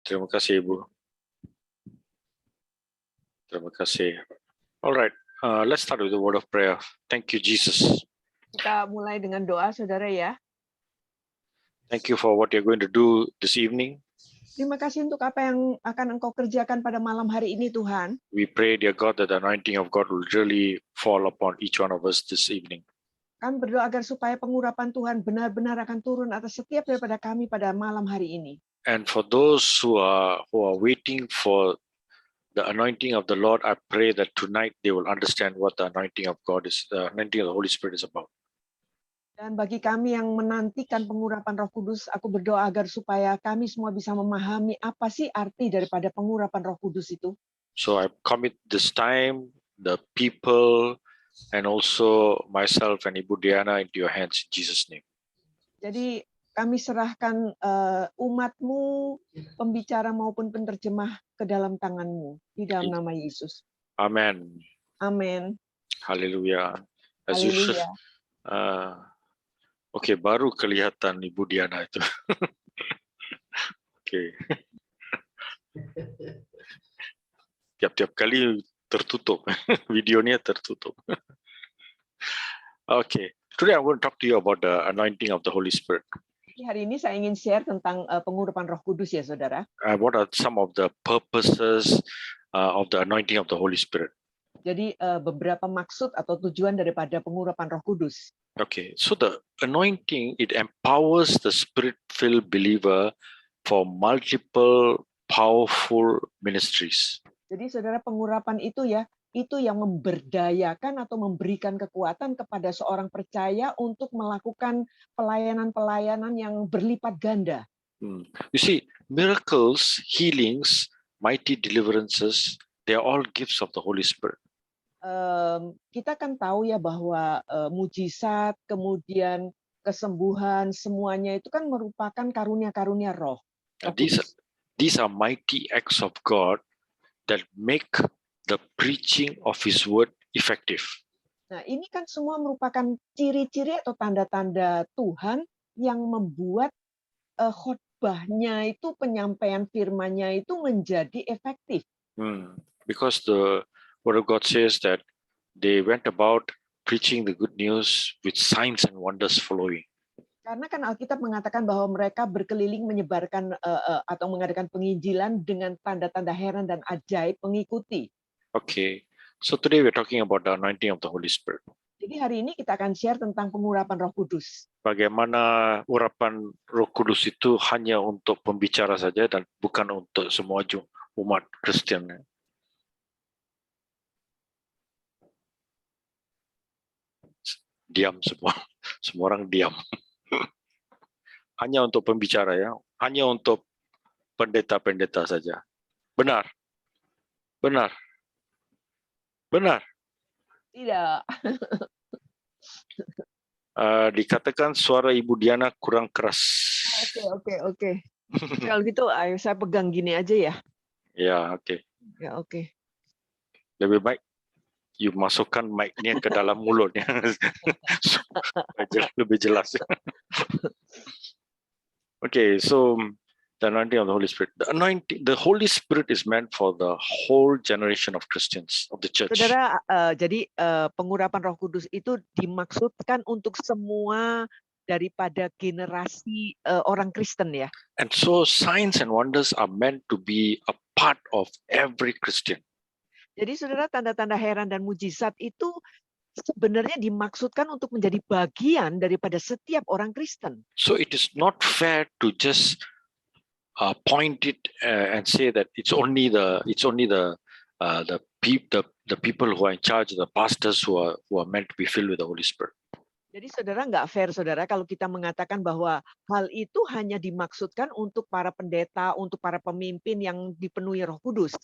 Terima kasih, Ibu. Terima kasih. All right, let's start with the word of prayer. Thank you, Jesus. Kita mulai dengan doa, saudara ya. Thank you for what you're going to do this evening. Terima kasih untuk apa yang akan Engkau kerjakan pada malam hari ini, Tuhan. We pray, dear God, that the anointing of God will really fall upon each one of us this evening. Kami berdoa agar supaya pengurapan Tuhan benar-benar akan turun atas setiap daripada kami pada malam hari ini. And for those who are waiting for the anointing of the Lord, I pray that tonight they will understand what the anointing of God is, the anointing of the Holy Spirit is about. Dan bagi kami yang menantikan pengurapan Roh Kudus, aku berdoa agar supaya kami semua bisa memahami apa sih arti daripada pengurapan Roh Kudus itu. So I commit this time, the people, and also myself and Ibu Diana into your hands in Jesus' name. Jadi kami serahkan umat-Mu, pembicara maupun penerjemah ke dalam tangan-Mu, di dalam nama Yesus. Amen. Amin. Haleluya. As you Haleluya. Oke, baru kelihatan Ibu Diana itu. Oke. Tiap-tiap kali tertutup. Videonya tertutup. Okay. Today I want to talk to you about the anointing of the Holy Spirit. Hari ini saya ingin share tentang pengurapan Roh Kudus ya, saudara. What are some of the purposes of the anointing of the Holy Spirit? Jadi beberapa maksud atau tujuan daripada pengurapan Roh Kudus. Okay, so the anointing, it empowers the Spirit-filled believer for multiple powerful ministries. Jadi saudara, pengurapan itu ya, itu yang memberdayakan atau memberikan kekuatan kepada seorang percaya untuk melakukan pelayanan-pelayanan yang berlipat ganda. You see, miracles, healings, mighty deliverances, they are all gifts of the Holy Spirit. Kita kan tahu ya bahwa mujizat, kemudian kesembuhan, semuanya itu kan merupakan karunia-karunia Roh. These are mighty acts of God that make the preaching of His word effective. Nah, ini kan semua merupakan ciri-ciri atau tanda-tanda Tuhan yang membuat khotbahnya itu, penyampaian firman-Nya itu menjadi efektif. Because the Word of God says that they went about preaching the good news with signs and wonders following. Karena kan Alkitab mengatakan bahwa mereka berkeliling menyebarkan atau mengadakan penginjilan dengan tanda-tanda heran dan ajaib mengikuti. Okay, so today we're talking about the anointing of the Holy Spirit. Jadi hari ini kita akan share tentang pengurapan Roh Kudus. Bagaimana urapan Roh Kudus itu hanya untuk pembicara saja dan bukan untuk semua umat Kristen. Diam semua orang diam. Hanya untuk pembicara ya, hanya untuk pendeta-pendeta saja. Benar. Tidak. Dikatakan suara Ibu Diana kurang keras. Oke. Kalau gitu, ayo saya pegang gini aja ya. Ya, oke. Ya, oke. Lebih baik you masukkan mic-nya ke dalam mulutnya. Lebih jelas. Okay, so the anointing of the Holy Spirit. The Holy Spirit is meant for the whole generation of Christians of the church. Saudara, jadi pengurapan Roh Kudus itu dimaksudkan untuk semua daripada generasi orang Kristen ya. And so signs and wonders are meant to be a part of every Christian. Jadi saudara, tanda-tanda heran dan mujizat itu sebenarnya dimaksudkan untuk menjadi bagian daripada setiap orang Kristen. So it is not fair to just point it and say that it's only the people who are in charge, the pastors who are meant to be filled with the Holy Spirit. Jadi saudara, nggak fair saudara kalau kita mengatakan bahwa hal itu hanya dimaksudkan untuk para pendeta, untuk para pemimpin yang dipenuhi Roh Kudus.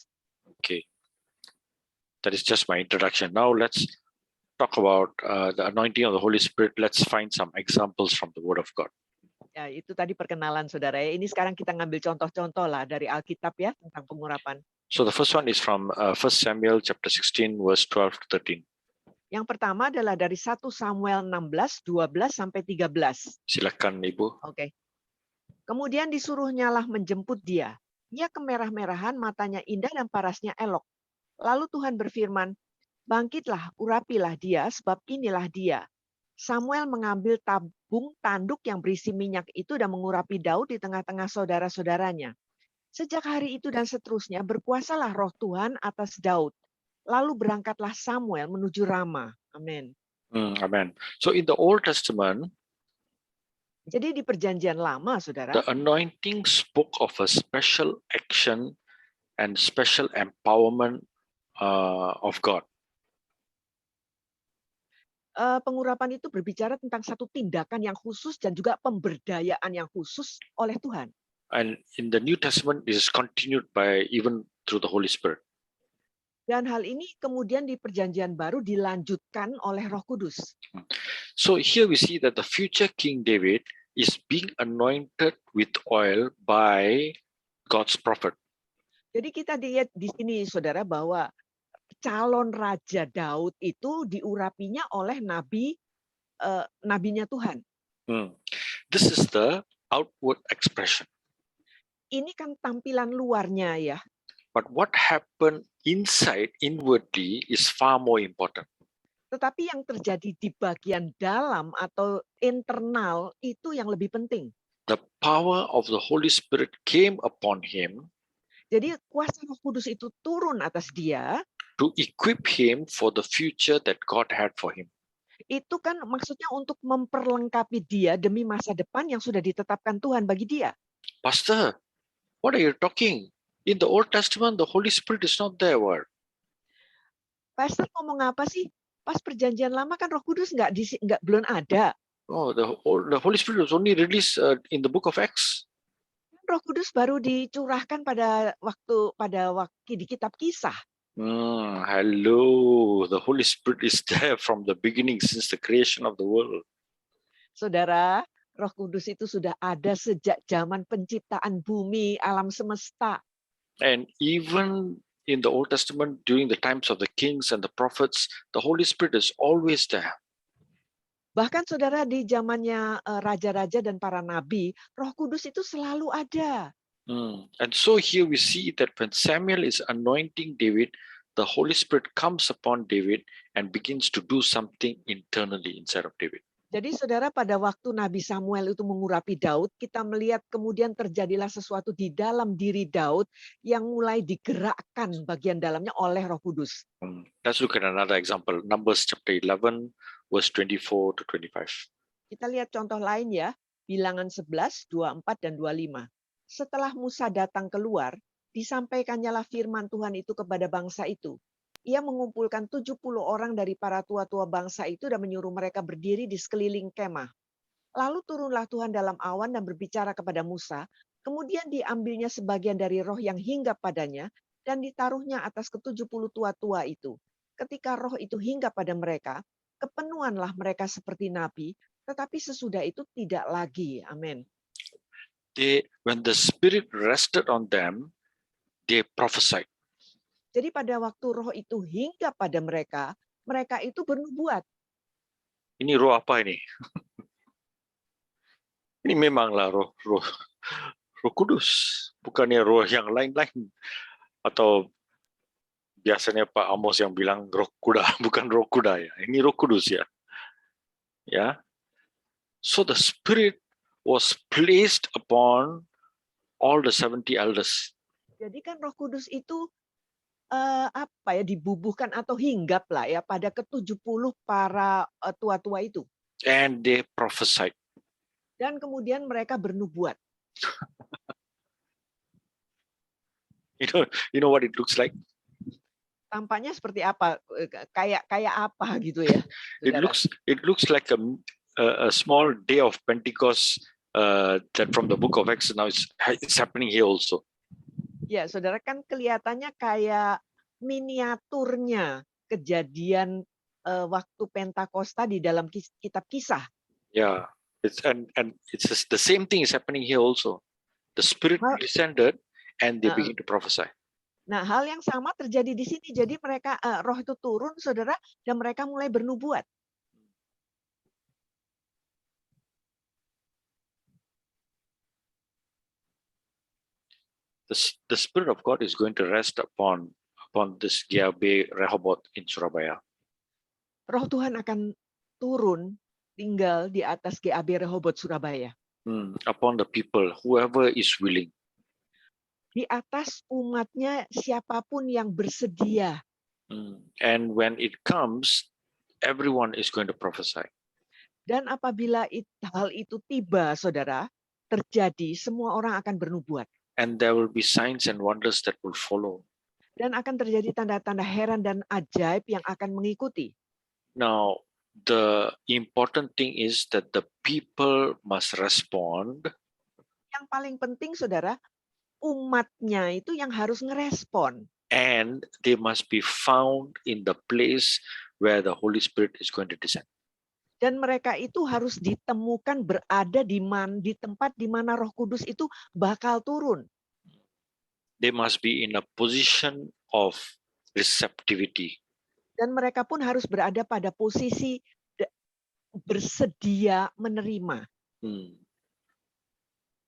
Okay, that is just my introduction. Now let's talk about the anointing of the Holy Spirit. Let's find some examples from the Word of God. Ya, itu tadi perkenalan saudara ya. Ini sekarang kita ngambil contoh-contoh lah dari Alkitab ya tentang pengurapan. So the first one is from 1 Samuel chapter 16 verse 12 to 13. Yang pertama adalah dari 1 Samuel 16, 12 sampai 13. Silakan Ibu. Oke. Kemudian disuruhnyalah menjemput dia. Ia kemerah-merahan, matanya indah dan parasnya elok. Lalu Tuhan berfirman, bangkitlah, urapilah dia, sebab inilah dia. Samuel mengambil tabung tanduk yang berisi minyak itu dan mengurapi Daud di tengah-tengah saudara-saudaranya. Sejak hari itu dan seterusnya berkuasalah roh Tuhan atas Daud. Lalu berangkatlah Samuel menuju Rama. Amin. Amen. So in the Old Testament, Jadi di perjanjian lama, saudara, the anointing spoke of a special action and special empowerment of God. Pengurapan itu berbicara tentang satu tindakan yang khusus dan juga pemberdayaan yang khusus oleh Tuhan. And in the New Testament, this is continued by even through the Holy Spirit. Dan hal ini kemudian di perjanjian baru dilanjutkan oleh Roh Kudus. So here we see that the future King David is being anointed with oil by God's prophet. Jadi kita lihat di sini, saudara, bahwa calon Raja Daud itu diurapinya oleh nabinya Tuhan. This is the outward expression. Ini kan tampilan luarnya ya. But what happened inside, inwardly, is far more important. Tetapi yang terjadi di bagian dalam atau internal itu yang lebih penting. The power of the Holy Spirit came upon him. Jadi kuasa Roh Kudus itu turun atas dia. To equip him for the future that God had for him. Itu kan maksudnya untuk memperlengkapi dia demi masa depan yang sudah ditetapkan Tuhan bagi dia. Pastor, what are you talking? In the Old Testament, the Holy Spirit is not there. What? Pastor ngomong apa sih? Pas perjanjian lama kan Roh Kudus belum ada. Oh, the Holy Spirit was only released in the book of Acts. Roh Kudus baru dicurahkan pada waktu di kitab Kisah. Hello, the Holy Spirit is there from the beginning since the creation of the world. Saudara, Roh Kudus itu sudah ada sejak zaman penciptaan bumi, alam semesta. And even in the Old Testament, during the times of the kings and the prophets, the Holy Spirit is always there. Bahkan saudara di zamannya raja-raja dan para nabi, Roh Kudus itu selalu ada. And so here we see that when Samuel is anointing David, the Holy Spirit comes upon David and begins to do something internally inside of David. Jadi saudara, pada waktu Nabi Samuel itu mengurapi Daud, kita melihat kemudian terjadilah sesuatu di dalam diri Daud yang mulai digerakkan bagian dalamnya oleh Roh Kudus. Let's look at another example, Numbers chapter 11, verse 24 to 25. Kita lihat contoh lain ya, Bilangan 11, 24 dan 25. Setelah Musa datang keluar, disampaikannyalah firman Tuhan itu kepada bangsa itu. Ia mengumpulkan 70 orang dari para tua-tua bangsa itu dan menyuruh mereka berdiri di sekeliling kemah. Lalu turunlah Tuhan dalam awan dan berbicara kepada Musa. Kemudian diambilnya sebagian dari roh yang hinggap padanya dan ditaruhnya atas ke-70 tua-tua itu. Ketika roh itu hinggap pada mereka, kepenuhanlah mereka seperti nabi, tetapi sesudah itu tidak lagi. Amin. When the Spirit rested on them, they prophesied. Jadi pada waktu roh itu hinggap pada mereka, mereka itu bernubuat. Ini roh apa ini? Ini memanglah roh Kudus, bukannya roh yang lain-lain. Atau biasanya Pak Amos yang bilang roh kuda, bukan roh kuda ya. Ini roh kudus ya. Ya. So the Spirit was placed upon all the 70 elders. Jadi kan Roh Kudus itu dibubuhkan atau hinggap lah ya pada ke-70 para tua-tua itu. And they prophesied. Dan kemudian mereka bernubuat. You know what it looks like? Tampaknya seperti apa? Kayak apa gitu ya? It looks like a small day of Pentecost that from the book of Acts now it's happening here also. Ya, saudara, kan kelihatannya kayak miniaturnya kejadian waktu Pentakosta di dalam kitab Kisah. Yeah, it's the same thing is happening here also. The Spirit descended and they begin to prophesy. Nah, hal yang sama terjadi di sini. Jadi mereka roh itu turun, saudara, dan mereka mulai bernubuat. The Spirit of God is going to rest upon this GAB Rehoboth in Surabaya. Roh Tuhan akan turun tinggal di atas GAB Rehoboth Surabaya. Upon the people, whoever is willing. Di atas umatnya siapapun yang bersedia. And when it comes, everyone is going to prophesy. Dan apabila hal itu tiba, saudara, terjadi, semua orang akan bernubuat. And there will be signs and wonders that will follow. Dan akan terjadi tanda-tanda heran dan ajaib yang akan mengikuti. Now, the important thing is that the people must respond. Yang paling penting, saudara, umatnya itu yang harus ngerespon. And they must be found in the place where the Holy Spirit is going to descend. Dan mereka itu harus ditemukan berada di tempat di mana Roh Kudus itu bakal turun. They must be in a position of receptivity. Dan mereka pun harus berada pada posisi bersedia menerima.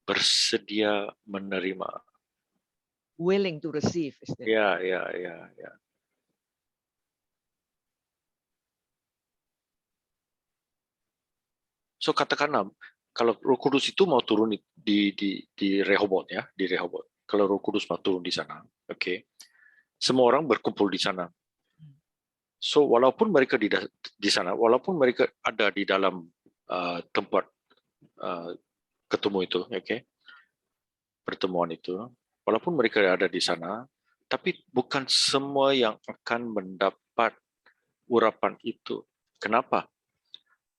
Bersedia menerima. Willing to receive. Ya. So katakanlah kalau Roh Kudus itu mau turun di Rehoboth ya, di Rehoboth. Kalau Roh Kudus mau turun di sana, oke. Semua orang berkumpul di sana. So walaupun mereka di sana, walaupun mereka ada di dalam tempat ketemu itu, oke. Pertemuan itu, walaupun mereka ada di sana, tapi bukan semua yang akan mendapat urapan itu. Kenapa?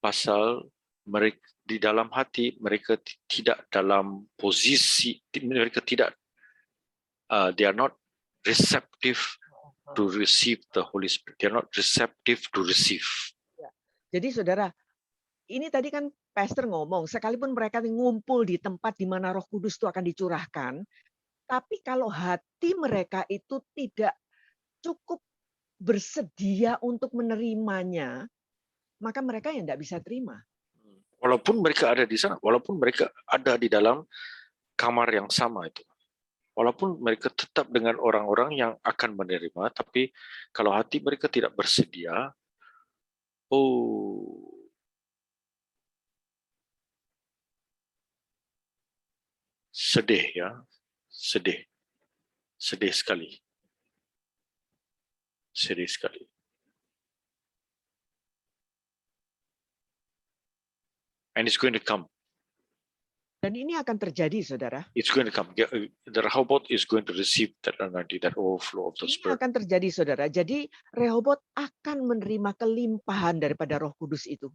Pasal mereka di dalam hati mereka tidak dalam posisi, mereka tidak, they are not receptive to receive the Holy Spirit. They are not receptive to receive. Jadi saudara, ini tadi kan Pastor ngomong, sekalipun mereka ngumpul di tempat di mana Roh Kudus itu akan dicurahkan, tapi kalau hati mereka itu tidak cukup bersedia untuk menerimanya, maka mereka yang tidak bisa terima. Walaupun mereka ada di sana, walaupun mereka ada di dalam kamar yang sama itu, walaupun mereka tetap dengan orang-orang yang akan menerima, tapi kalau hati mereka tidak bersedia, sedih ya, sedih sekali. And it's going to come. Dan ini akan terjadi, saudara. It's going to come. The Rehoboth is going to receive that anointing, that overflow of the Spirit. Ini akan terjadi, saudara. Jadi Rehoboth akan menerima kelimpahan daripada Roh Kudus itu.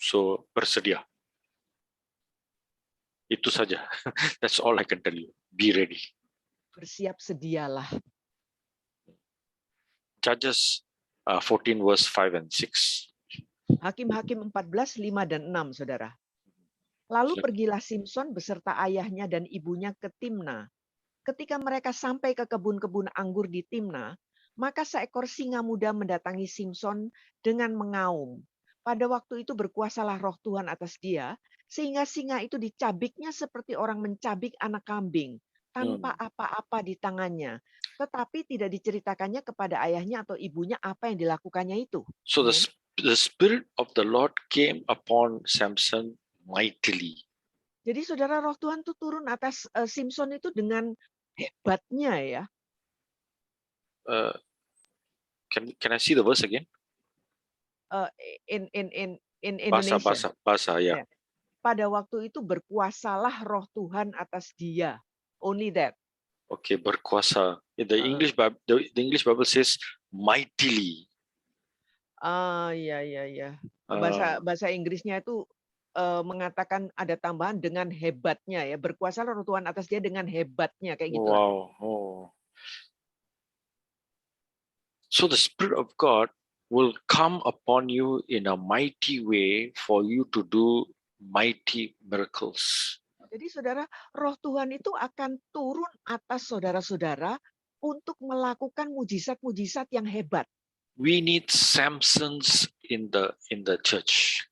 So bersedia. Itu saja. That's all I can tell you. Be ready. Bersiap sedialah. Judges 14 verse 5 and 6. Hakim-Hakim 14, 5 dan 6, saudara. Lalu pergilah Simson beserta ayahnya dan ibunya ke Timna. Ketika mereka sampai ke kebun-kebun anggur di Timna, maka seekor singa muda mendatangi Simson dengan mengaum. Pada waktu itu berkuasalah Roh Tuhan atas dia, sehingga singa itu dicabiknya seperti orang mencabik anak kambing, tanpa apa-apa di tangannya. Tetapi tidak diceritakannya kepada ayahnya atau ibunya apa yang dilakukannya itu. So the Spirit of the Lord came upon Samson mightily. Jadi saudara, Roh Tuhan itu turun atas Simson itu dengan hebatnya ya. Can I see the verse again? In Indonesia. Bahasa ya. Pada waktu itu berkuasalah Roh Tuhan atas dia. Only that. Okay, berkuasa. The English Bible says mightily. Ya. Bahasa Inggrisnya itu mengatakan ada tambahan dengan hebatnya ya. Berkuasalah Roh Tuhan atas dia dengan hebatnya kayak gitu. Wow. So the Spirit of God will come upon you in a mighty way for you to do mighty miracles. Jadi saudara, Roh Tuhan itu akan turun atas saudara-saudara untuk melakukan mujizat-mujizat yang hebat. We need Samsons in the church.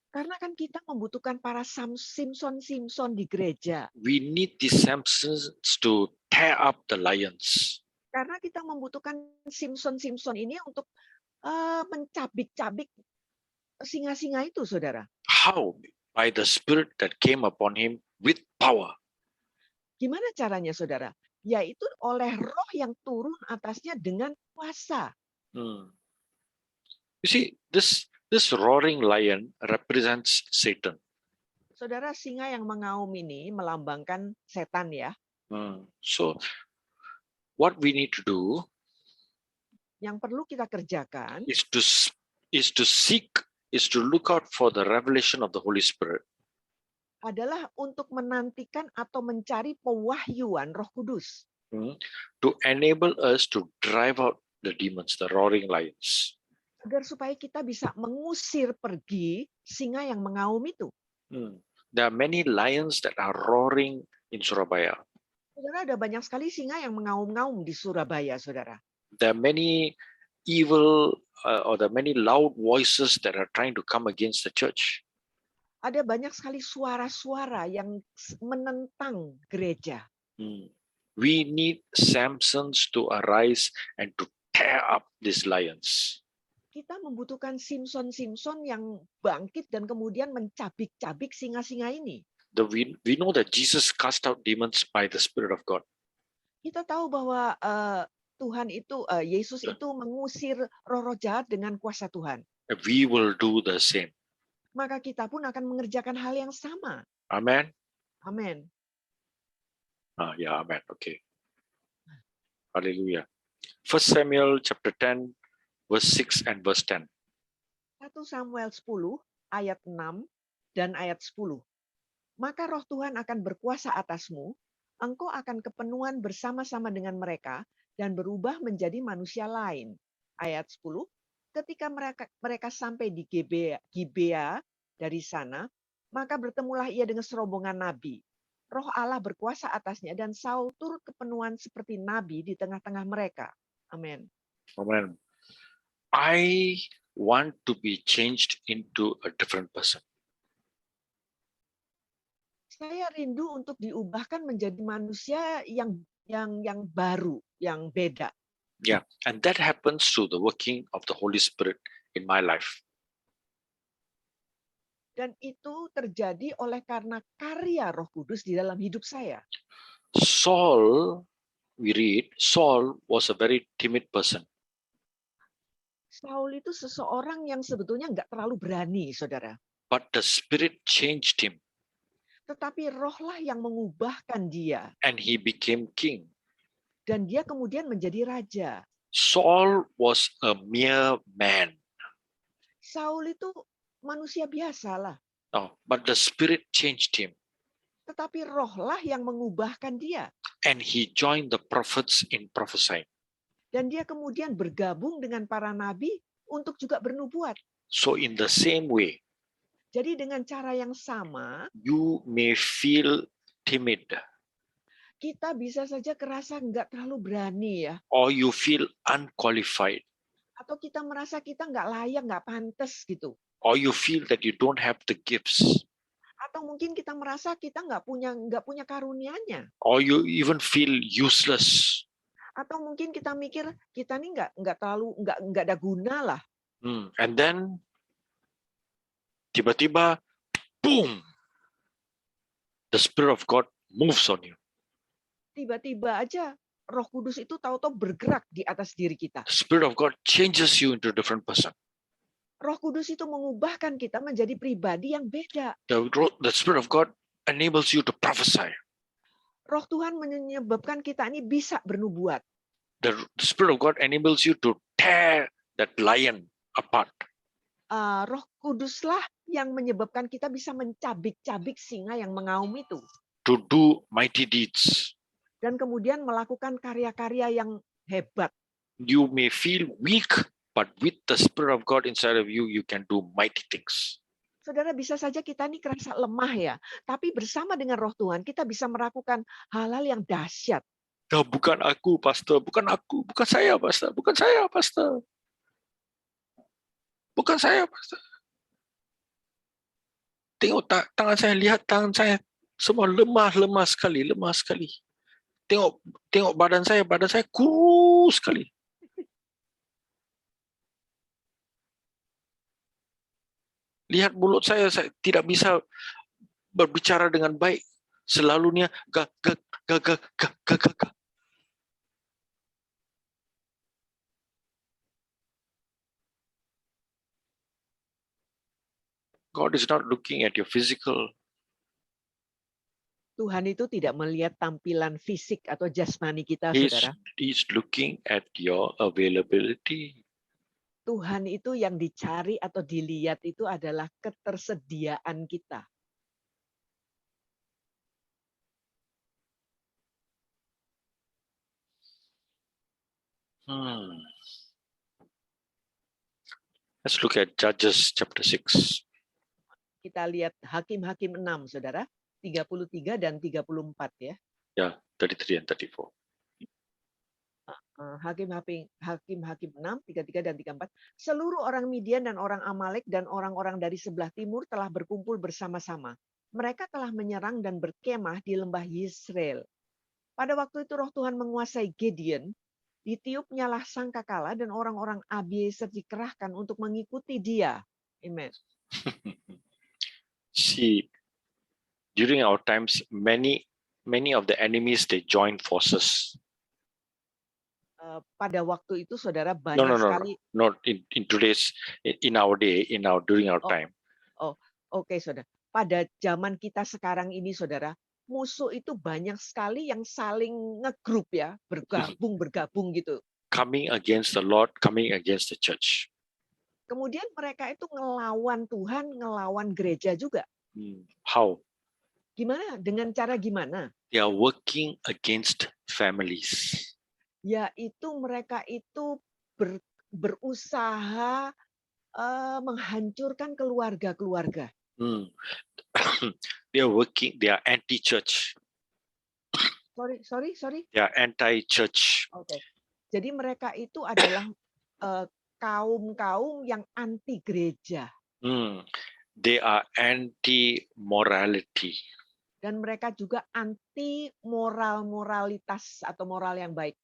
Karena kan kita membutuhkan para Simpson di gereja. We need these Samsons to tear up the lions. Karena kita membutuhkan Simpson ini untuk mencabik-cabik singa-singa itu, saudara. How? By the Spirit that came upon him with power. Gimana caranya, saudara? Yaitu oleh roh yang turun atasnya dengan kuasa. You see, this roaring lion represents Satan. Saudara, singa yang mengaum ini melambangkan setan ya. So, what we need to do Yang perlu kita kerjakan is to look out for the revelation of the Holy Spirit. Adalah untuk menantikan atau mencari pewahyuan Roh Kudus. To enable us to drive out the demons, the roaring lions. Agar supaya kita bisa mengusir pergi singa yang mengaum itu. There are many lions that are roaring in Surabaya. Saudara, ada banyak sekali singa yang mengaum-ngaum di Surabaya, saudara. There are many evil or there are many loud voices that are trying to come against the church. Ada banyak sekali suara-suara yang menentang gereja. We need Samsons to arise and to tear up these lions. Kita membutuhkan Simpson yang bangkit dan kemudian mencabik-cabik singa-singa ini. We know that Jesus cast out demons by the Spirit of God. Kita tahu bahwa Tuhan itu, Yesus itu mengusir roh-roh jahat dengan kuasa Tuhan. We will do the same. Maka kita pun akan mengerjakan hal yang sama. Amen. Amin. Yeah, amen. Okay. Hallelujah. 1 Samuel chapter 10, verse 6 and verse 10. 1 Samuel 10 ayat 6 dan ayat 10. Maka roh Tuhan akan berkuasa atasmu, engkau akan kepenuhan bersama-sama dengan mereka dan berubah menjadi manusia lain. Ayat 10. Ketika mereka sampai di Gibea dari sana, maka bertemulah ia dengan serombongan nabi. Roh Allah berkuasa atasnya dan Saul turut kepenuhan seperti nabi di tengah-tengah mereka. Amin. Amen. I want to be changed into a different person. Saya rindu untuk diubahkan menjadi manusia yang baru, yang beda. Yeah, and that happens through the working of the Holy Spirit in my life. Dan itu terjadi oleh karena karya Roh Kudus di dalam hidup saya. Saul, we read, Saul was a very timid person. Saul itu seseorang yang sebetulnya nggak terlalu berani, saudara. But the Spirit changed him. Tetapi rohlah yang mengubahkan dia. And he became king. Dan dia kemudian menjadi raja. Saul was a mere man. Saul itu manusia biasa lah. But the Spirit changed him. Tetapi rohlah yang mengubahkan dia. And he joined the prophets in prophesying. Dan dia kemudian bergabung dengan para nabi untuk juga bernubuat. So in the same way, jadi dengan cara yang sama, you may feel timid. Kita bisa saja kerasa nggak terlalu berani ya. Or you feel unqualified. Atau kita merasa kita nggak layak, nggak pantas gitu. Or you feel that you don't have the gifts. Atau mungkin kita merasa kita nggak punya karunia-Nya. Or you even feel useless. Atau mungkin kita mikir kita nih nggak ada guna lah. And then tiba-tiba, boom, the Spirit of God moves on you. Tiba-tiba aja Roh Kudus itu tahu-tahu bergerak di atas diri kita. The Spirit of God changes you into a different person. Roh Kudus itu mengubahkan kita menjadi pribadi yang beda. The Spirit of God enables you to prophesy. Roh Tuhan menyebabkan kita ini bisa bernubuat. The Spirit of God enables you to tear that lion apart. Roh Kuduslah yang menyebabkan kita bisa mencabik-cabik singa yang mengaum itu. To do mighty deeds. Dan kemudian melakukan karya-karya yang hebat. You may feel weak, but with the Spirit of God inside of you, you can do mighty things. Saudara, bisa saja kita ini kerasa lemah ya, tapi bersama dengan Roh Tuhan kita bisa melakukan hal-hal yang dahsyat. Bukan aku, pastor. Bukan aku. Bukan saya, pastor. Bukan saya, pastor. Bukan saya, pastor. Tengok tangan saya, lihat tangan saya semua lemah sekali. Tengok badan saya kurus sekali. Lihat mulut saya tidak bisa berbicara dengan baik. Selalunya gak. God is not looking at your physical. Tuhan itu tidak melihat tampilan fisik atau jasmani kita, saudara. He's looking at your availability. Tuhan itu yang dicari atau dilihat itu adalah ketersediaan kita. Let's look at Judges chapter 6. Kita lihat Hakim-Hakim 6, saudara. 33 dan 34 ya. Ya, 33 and 34. Hakim-Hakim 6, 33 dan 34. Seluruh orang Midian dan orang Amalek dan orang-orang dari sebelah timur telah berkumpul bersama-sama. Mereka telah menyerang dan berkemah di lembah Yisrael. Pada waktu itu roh Tuhan menguasai Gideon, ditiup nyala sangkakala dan orang-orang Abiezer dikerahkan untuk mengikuti dia. Amen. See, during our times, many of the enemies, they join forces. Pada waktu itu, saudara, banyak sekali. Not in today's, in our day, during our time. Oke, saudara. Pada zaman kita sekarang ini, saudara, musuh itu banyak sekali yang saling ngegrup ya, bergabung gitu. Coming against the Lord, coming against the church. Kemudian mereka itu ngelawan Tuhan, ngelawan gereja juga. How? Gimana? Dengan cara gimana? They are working against families. Yaitu mereka itu berusaha menghancurkan keluarga-keluarga. They are anti-church. Sorry. They are anti-church. Okay. Jadi mereka itu adalah kaum-kaum yang anti gereja. They are anti-morality. Dan mereka juga anti moralitas atau moral yang baik.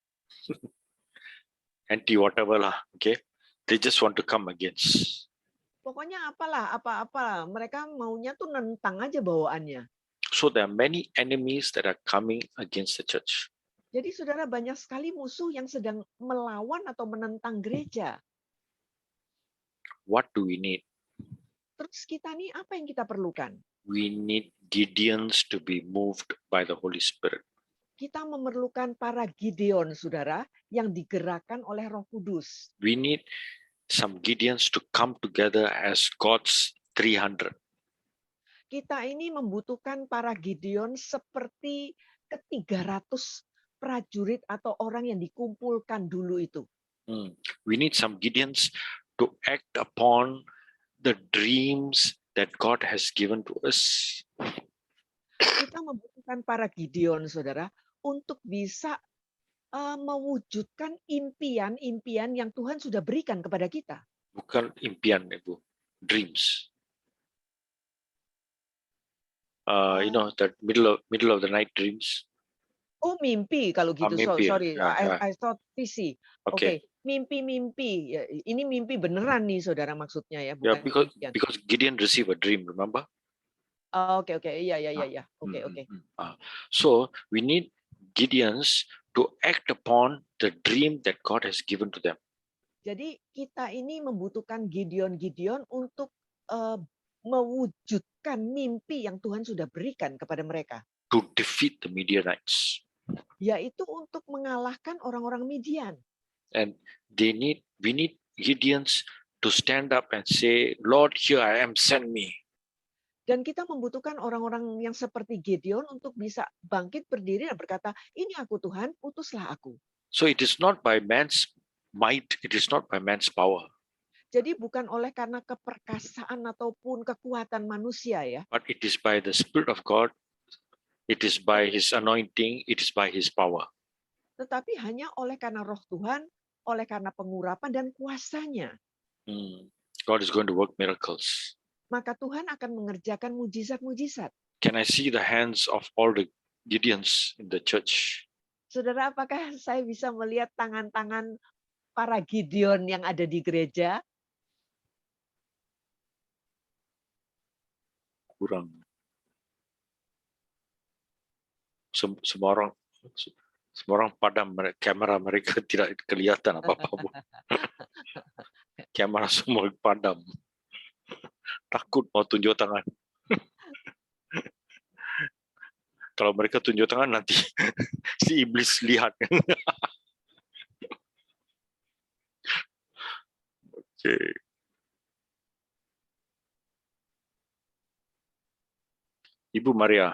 Anti whatever lah, okay? They just want to come against. Pokoknya apa-apa. Mereka maunya tuh nentang aja bawaannya. So there are many enemies that are coming against the church. Jadi saudara, banyak sekali musuh yang sedang melawan atau menentang gereja. What do we need? Terus kita nih apa yang kita perlukan? We need Gideons to be moved by the Holy Spirit. Kita memerlukan para Gideon, saudara, yang digerakkan oleh Roh Kudus. We need some Gideons to come together as God's 300. Kita ini membutuhkan para Gideon seperti ke-300 prajurit atau orang yang dikumpulkan dulu itu. We need some Gideons to act upon the dreams that God has given to us. Kita membutuhkan para Gideon, saudara, untuk bisa mewujudkan impian-impian yang Tuhan sudah berikan kepada kita. Bukan impian, Ibu. Dreams. You know, that middle of the night dreams. Oh, mimpi kalau gitu. Mimpi, sorry, ya. I thought visi. Okay. Mimpi. Ini mimpi beneran nih, saudara, maksudnya ya, bukan because Gideon received a dream, remember? Oke. Iya. Oke. So we need Gideons to act upon the dream that God has given to them. Jadi kita ini membutuhkan Gideon untuk mewujudkan mimpi yang Tuhan sudah berikan kepada mereka. To defeat the Midianites. Yaitu untuk mengalahkan orang-orang Midian. And we need Gideons to stand up and say, Lord, here I am, send me. Dan kita membutuhkan orang-orang yang seperti Gideon untuk bisa bangkit berdiri dan berkata, ini aku Tuhan, utuslah aku. So it is not by man's might, it is not by man's power. Jadi bukan oleh karena keperkasaan ataupun kekuatan manusia ya. But it is by the Spirit of God, it is by His anointing, it is by His power. Tetapi hanya oleh karena Roh Tuhan, oleh karena pengurapan dan kuasanya. God is going to work miracles. maka Tuhan akan mengerjakan mujizat-mujizat. Can I see the hands of all the Gideons in the church? Saudara, apakah saya bisa melihat tangan-tangan para Gideon yang ada di gereja? Kurang. Semua orang padam, kamera mereka tidak kelihatan apa-apa. Kamera semua padam. Takut mau tunjuk tangan. Kalau mereka tunjuk tangan nanti si iblis lihat. Okay. Ibu Maria,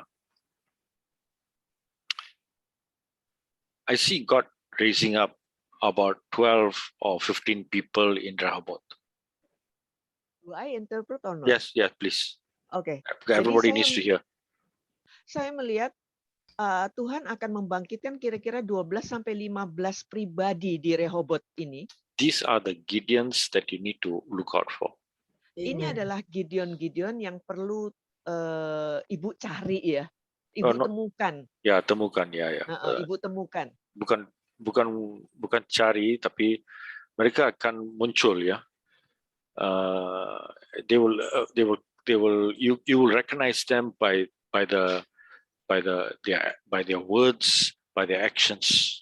I see God raising up about 12 or 15 people in Rehoboth. Do I interpret or not? Yes, please. Oke. Everybody Jadi needs to hear. saya melihat Tuhan akan membangkitkan kira-kira 12 sampai 15 pribadi di Rehoboth ini. These are the Gideons that you need to look out for. Ini adalah Gideon-Gideon yang perlu Ibu cari ya. Ibu temukan. Ya, temukan ya. Ibu temukan. Bukan cari, tapi mereka akan muncul ya. You will recognize them by their words, by their actions.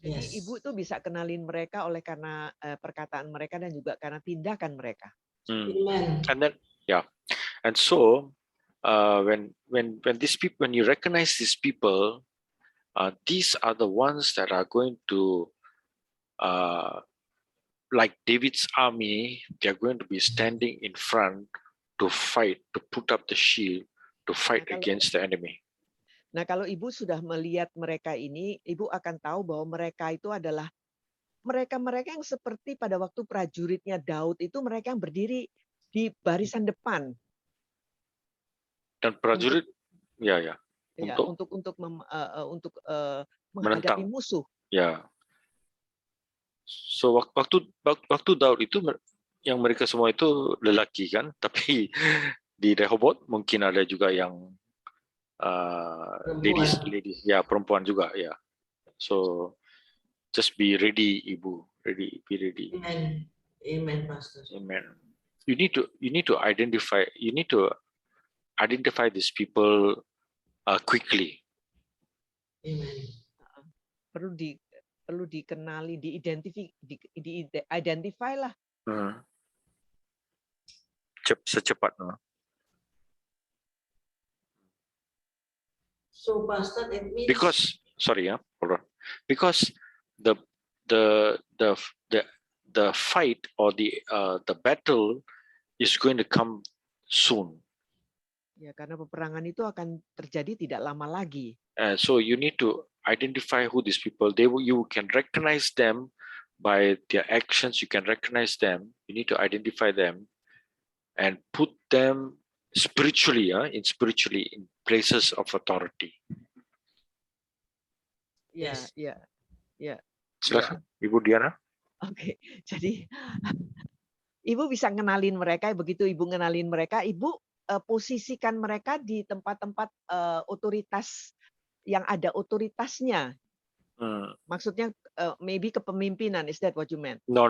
Jadi Ibu tuh bisa kenalin mereka oleh karena perkataan mereka dan juga karena tindakan mereka. And then and so when these people, when you recognize these people, these are the ones that are going to like David's army, they're going to be standing in front to fight, to put up the shield, to fight against the enemy. Nah, kalau Ibu sudah melihat mereka ini, Ibu akan tahu bahwa mereka itu adalah mereka-mereka yang seperti pada waktu prajuritnya Daud itu, mereka yang berdiri di barisan depan. Dan prajurit untuk menghadapi musuh. Ya. So waktu Daud itu yang mereka semua itu lelaki kan, tapi di Rehoboth mungkin ada juga yang ladies ya, perempuan juga ya. So just be ready, Ibu, be ready. Amen, Pastor. Amen. You need to identify these people quickly. Amen. Perlu dikenali, di-identify lah. Secepatnya. So, Pastor, it means because the fight or the battle is going to come soon. Ya, karena peperangan itu akan terjadi tidak lama lagi. So you need to identify who these people. You can recognize them by their actions. You can recognize them. You need to identify them and put them spiritually in places of authority. Ya. Silakan, Ibu Diana. Oke, jadi Ibu bisa ngenalin mereka. Begitu Ibu ngenalin mereka, Ibu posisikan mereka di tempat-tempat otoritas yang ada otoritasnya. Maksudnya maybe kepemimpinan, is that what you meant? No.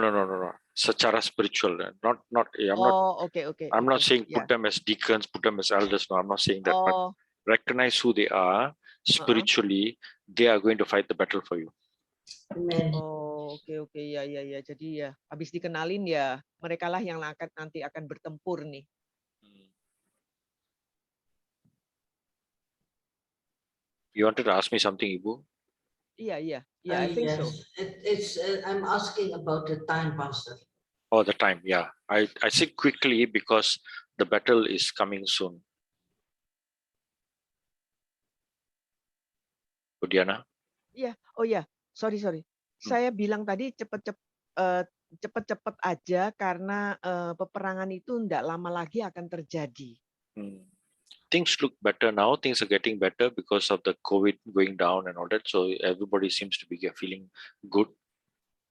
Secara spiritual, not. I'm not saying put them as deacons, put them as elders. No, I'm not saying that. But recognize who they are spiritually. They are going to fight the battle for you. Amen. Oke, ya. Jadi ya, habis dikenalin ya, mereka lah yang nanti akan bertempur nih. You wanted to ask me something, Ibu? Yeah, I think so. I'm asking about the time, Pastor. Oh, the time, yeah. I say quickly because the battle is coming soon. Diana? Yeah. Oh ya, sorry. Saya bilang tadi cepet-cepet aja karena peperangan itu tidak lama lagi akan terjadi. Things look better now. Things are getting better because of the COVID going down and all that. So everybody seems to be feeling good.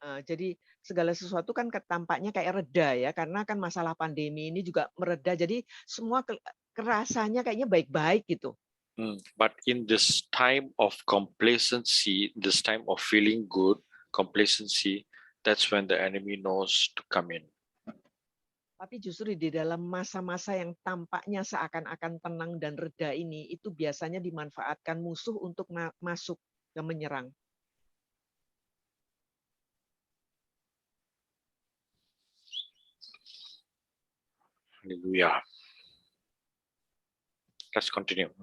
Jadi segala sesuatu kan tampaknya kayak reda ya, karena kan masalah pandemi ini juga mereda. Jadi semua kerasanya kayaknya baik-baik gitu. But in this time of complacency, this time of feeling good, complacency, that's when the enemy knows to come in. Tapi justru di dalam masa-masa yang tampaknya seakan-akan tenang dan reda ini, itu biasanya dimanfaatkan musuh untuk masuk dan menyerang. Hallelujah. Let's continue.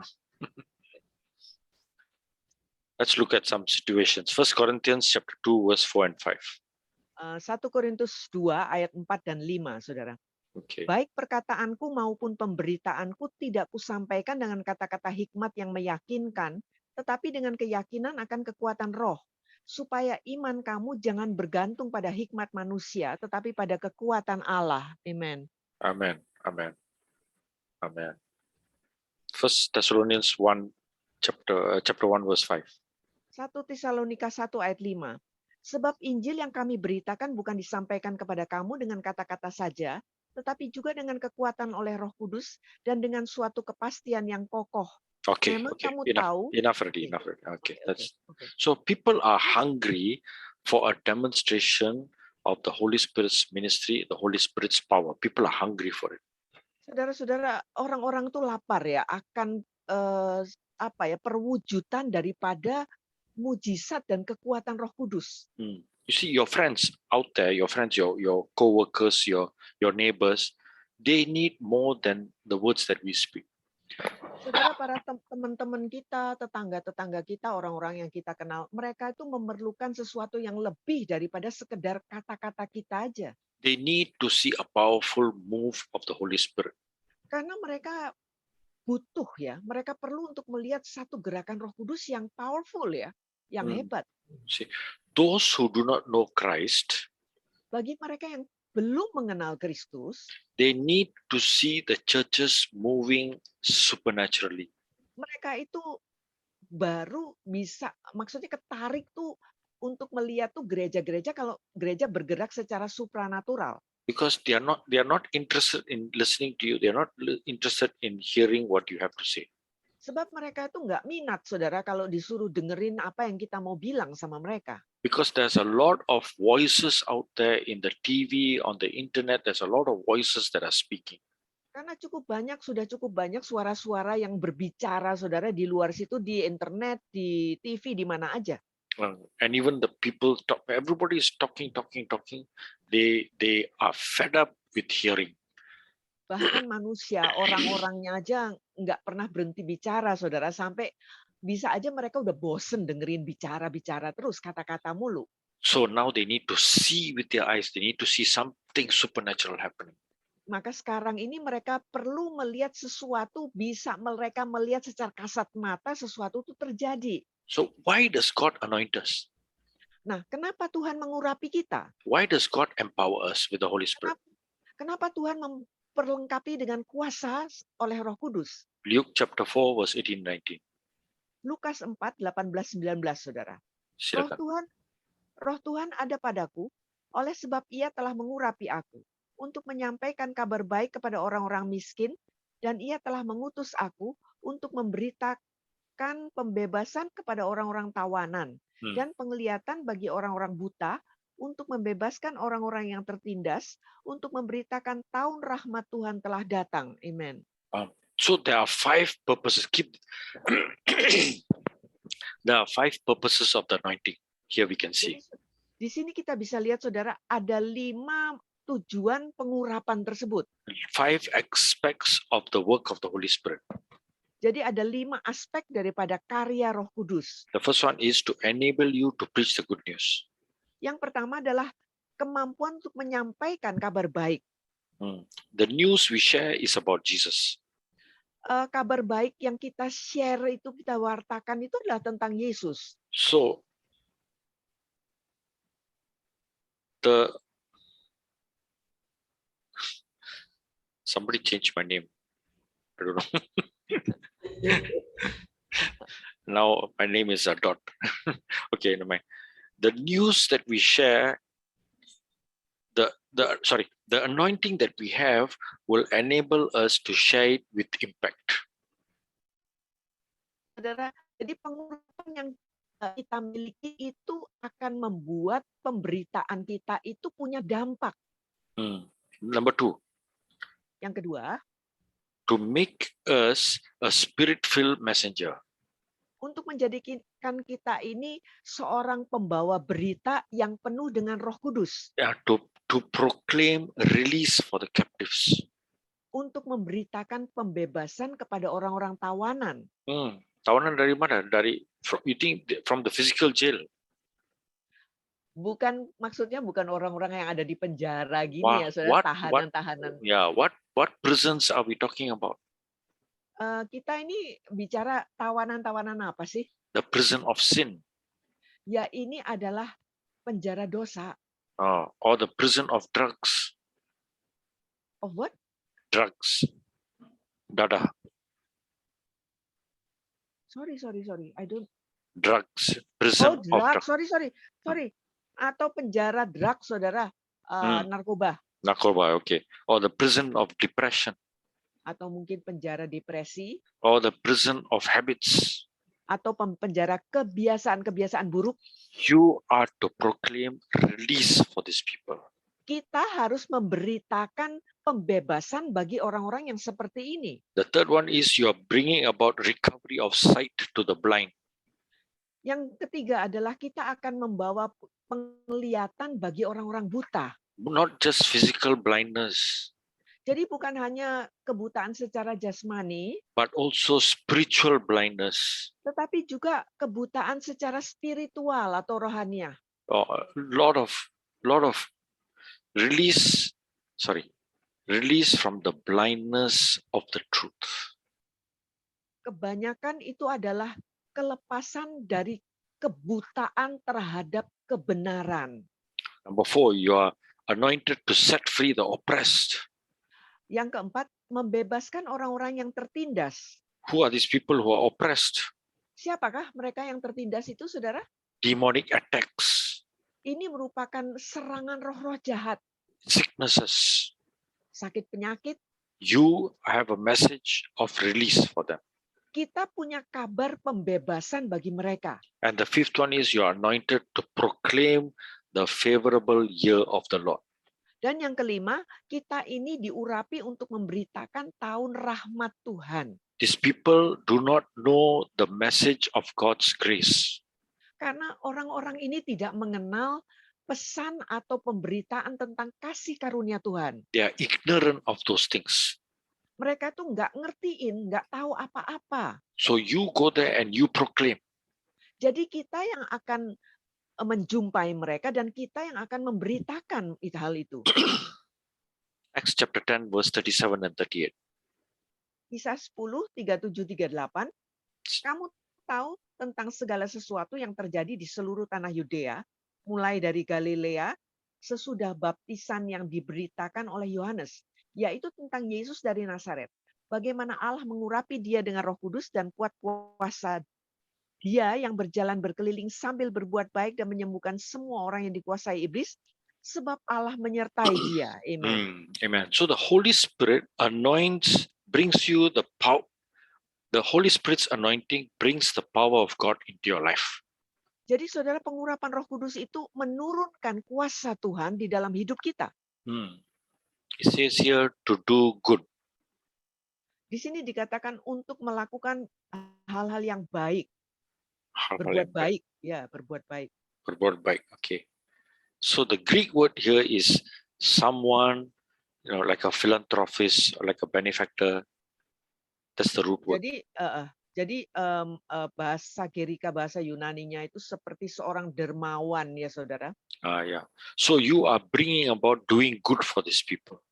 Let's look at some situations. 1 Corinthians chapter 2, verse 4 and 5. 1 Korintus 2 ayat 4 dan 5, Saudara. Okay. Baik perkataanku maupun pemberitaanku tidak kusampaikan dengan kata-kata hikmat yang meyakinkan, tetapi dengan keyakinan akan kekuatan roh, supaya iman kamu jangan bergantung pada hikmat manusia, tetapi pada kekuatan Allah. Amen. Amen. Amen. Amen. 1 Thessalonians 1, chapter 1, verse 5. 1 Tesalonika 1 ayat 5. Sebab Injil yang kami beritakan bukan disampaikan kepada kamu dengan kata-kata saja, tetapi juga dengan kekuatan oleh Roh Kudus dan dengan suatu kepastian yang kokoh. Okay, Memang okay. kamu Enough, tahu. enough already, enough already. Okay, that's Okay. so people are hungry for a demonstration of the Holy Spirit's ministry, the Holy Spirit's power. People are hungry for it. Saudara-saudara, orang-orang tuh lapar ya akan perwujudan daripada mujizat dan kekuatan Roh Kudus. You see, your friends out there, your friends, your co-workers, your neighbors, they need more than the words that we speak. Saudara, para teman-teman kita, tetangga-tetangga kita, orang-orang yang kita kenal, mereka itu memerlukan sesuatu yang lebih daripada sekedar kata-kata kita aja. They need to see a powerful move of the Holy Spirit. Karena mereka butuh ya, mereka perlu untuk melihat satu gerakan Roh Kudus yang powerful ya, yang hebat. See, those who do not know Christ, bagi mereka yang belum mengenal Kristus, they need to see the churches moving supernaturally. Mereka itu baru bisa, maksudnya ketarik tuh untuk melihat tuh gereja-gereja kalau gereja bergerak secara supranatural. Because they are not interested in listening to you. They are not interested in hearing what you have to say. Sebab mereka itu nggak minat, saudara, kalau disuruh dengerin apa yang kita mau bilang sama mereka. Because there's a lot of voices out there in the TV, on the internet. There's a lot of voices that are speaking. Karena sudah cukup banyak suara-suara yang berbicara, saudara, di luar situ, di internet, di TV, di mana aja. And even the people talk. Everybody is talking. They are fed up with hearing. Bahkan manusia, orang-orangnya aja nggak pernah berhenti bicara, saudara, sampai bisa aja mereka udah bosen dengerin bicara terus kata-kata mulu. So now they need to see with their eyes. They need to see something supernatural happening. Maka sekarang ini mereka perlu melihat sesuatu, bisa mereka melihat secara kasat mata sesuatu itu terjadi. So why does God anoint us? Nah, kenapa Tuhan mengurapi kita? Why does God empower us with the Holy Spirit? Kenapa Tuhan memperlengkapi dengan kuasa oleh Roh Kudus? Luke chapter 4 verse 18-19. Lukas 4, 18-19, saudara. Silakan. Roh Tuhan ada padaku, oleh sebab Ia telah mengurapi aku untuk menyampaikan kabar baik kepada orang-orang miskin, dan Ia telah mengutus aku untuk memberitakan pembebasan kepada orang-orang tawanan dan penglihatan bagi orang-orang buta, untuk membebaskan orang-orang yang tertindas, untuk memberitakan tahun rahmat Tuhan telah datang. Amen. So there are 5 purposes. There are 5 purposes of the anointing. Here we can see. Di sini kita bisa lihat, saudara, ada 5 tujuan pengurapan tersebut. 5 aspects of the work of the Holy Spirit. Jadi ada 5 aspek daripada karya Roh Kudus. The first one is to enable you to preach the good news. Yang pertama adalah kemampuan untuk menyampaikan kabar baik. The news we share is about Jesus. Kabar baik yang kita share itu, kita wartakan itu adalah tentang Yesus. So somebody changed my name. I don't know. Now my name is Dot. Okay, never mind. The news that we share the anointing that we have will enable us to share it with impact. Saudara, jadi pengurapan yang kita miliki itu akan membuat pemberitaan kita itu punya dampak. Number 2, Yang kedua, to make us a spirit-filled messenger. untuk menjadikan kita ini seorang pembawa berita yang penuh dengan Roh Kudus. To proclaim release for the captives. Untuk memberitakan pembebasan kepada orang-orang tawanan. Tawanan dari mana? You think from the physical jail? Maksudnya bukan orang-orang yang ada di penjara gini Wah, ya, saudara, tahanan-tahanan. What prisons are we talking about? Kita ini bicara tawanan-tawanan apa sih? The prison of sin. Ya, ini adalah penjara dosa. Or the prison of drugs. Of what? Drugs. Dadah. Sorry. I don't. Drugs. Prison of drugs. Sorry. Atau penjara drugs, saudara. Narkoba. Narkoba, okay. Or the prison of depression. Atau mungkin penjara depresi. Or the prison of habits. Atau penjara kebiasaan-kebiasaan buruk. You are to proclaim release for these people. Kita harus memberitakan pembebasan bagi orang-orang yang seperti ini. The third one is you are bringing about recovery of sight to the blind. Yang ketiga adalah kita akan membawa penglihatan bagi orang-orang buta. Not just physical blindness. Jadi bukan hanya kebutaan secara jasmani, but also spiritual blindness. Tetapi juga kebutaan secara spiritual atau rohania. A lot of release from the blindness of the truth. Kebanyakan itu adalah kelepasan dari kebutaan terhadap kebenaran. Number 4, you are anointed to set free the oppressed. Yang keempat, membebaskan orang-orang yang tertindas. Who are these people who are oppressed? Siapakah mereka yang tertindas itu, saudara? Demonic attacks. Ini merupakan serangan roh-roh jahat. Sicknesses. Sakit penyakit. You have a message of release for them. Kita punya kabar pembebasan bagi mereka. And the fifth one is you are anointed to proclaim the favorable year of the Lord. Dan yang kelima, kita ini diurapi untuk memberitakan tahun rahmat Tuhan. These people do not know the message of God's grace. Karena orang-orang ini tidak mengenal pesan atau pemberitaan tentang kasih karunia Tuhan. They are ignorant of those things. Mereka tuh nggak ngertiin, nggak tahu apa-apa. So you go there and you proclaim. Jadi kita yang akan menjumpai mereka dan kita yang akan memberitakan hal itu. Acts chapter 10 verse 37 and 38. Kisah 10, 37, 38. Kamu tahu tentang segala sesuatu yang terjadi di seluruh tanah Yudea, mulai dari Galilea, sesudah baptisan yang diberitakan oleh Yohanes, yaitu tentang Yesus dari Nazaret. Bagaimana Allah mengurapi dia dengan Roh Kudus dan kuat kuasa. Dia yang berjalan berkeliling sambil berbuat baik dan menyembuhkan semua orang yang dikuasai iblis, sebab Allah menyertai dia. Amen. Amen. So the Holy Spirit brings you the power. The Holy Spirit's anointing brings the power of God into your life. Jadi saudara, pengurapan Roh Kudus itu menurunkan kuasa Tuhan di dalam hidup kita. It says here to do good. Di sini dikatakan untuk melakukan hal-hal yang baik. Berbuat baik. Ya, berbuat baik. Berbuat baik, okay. So the Greek word here is someone, like a philanthropist or like a benefactor. That's the root word. Jadi bahasa Gerika, bahasa Yunaninya itu seperti seorang dermawan ya saudara. Yeah. So you are bringing about doing good for these people.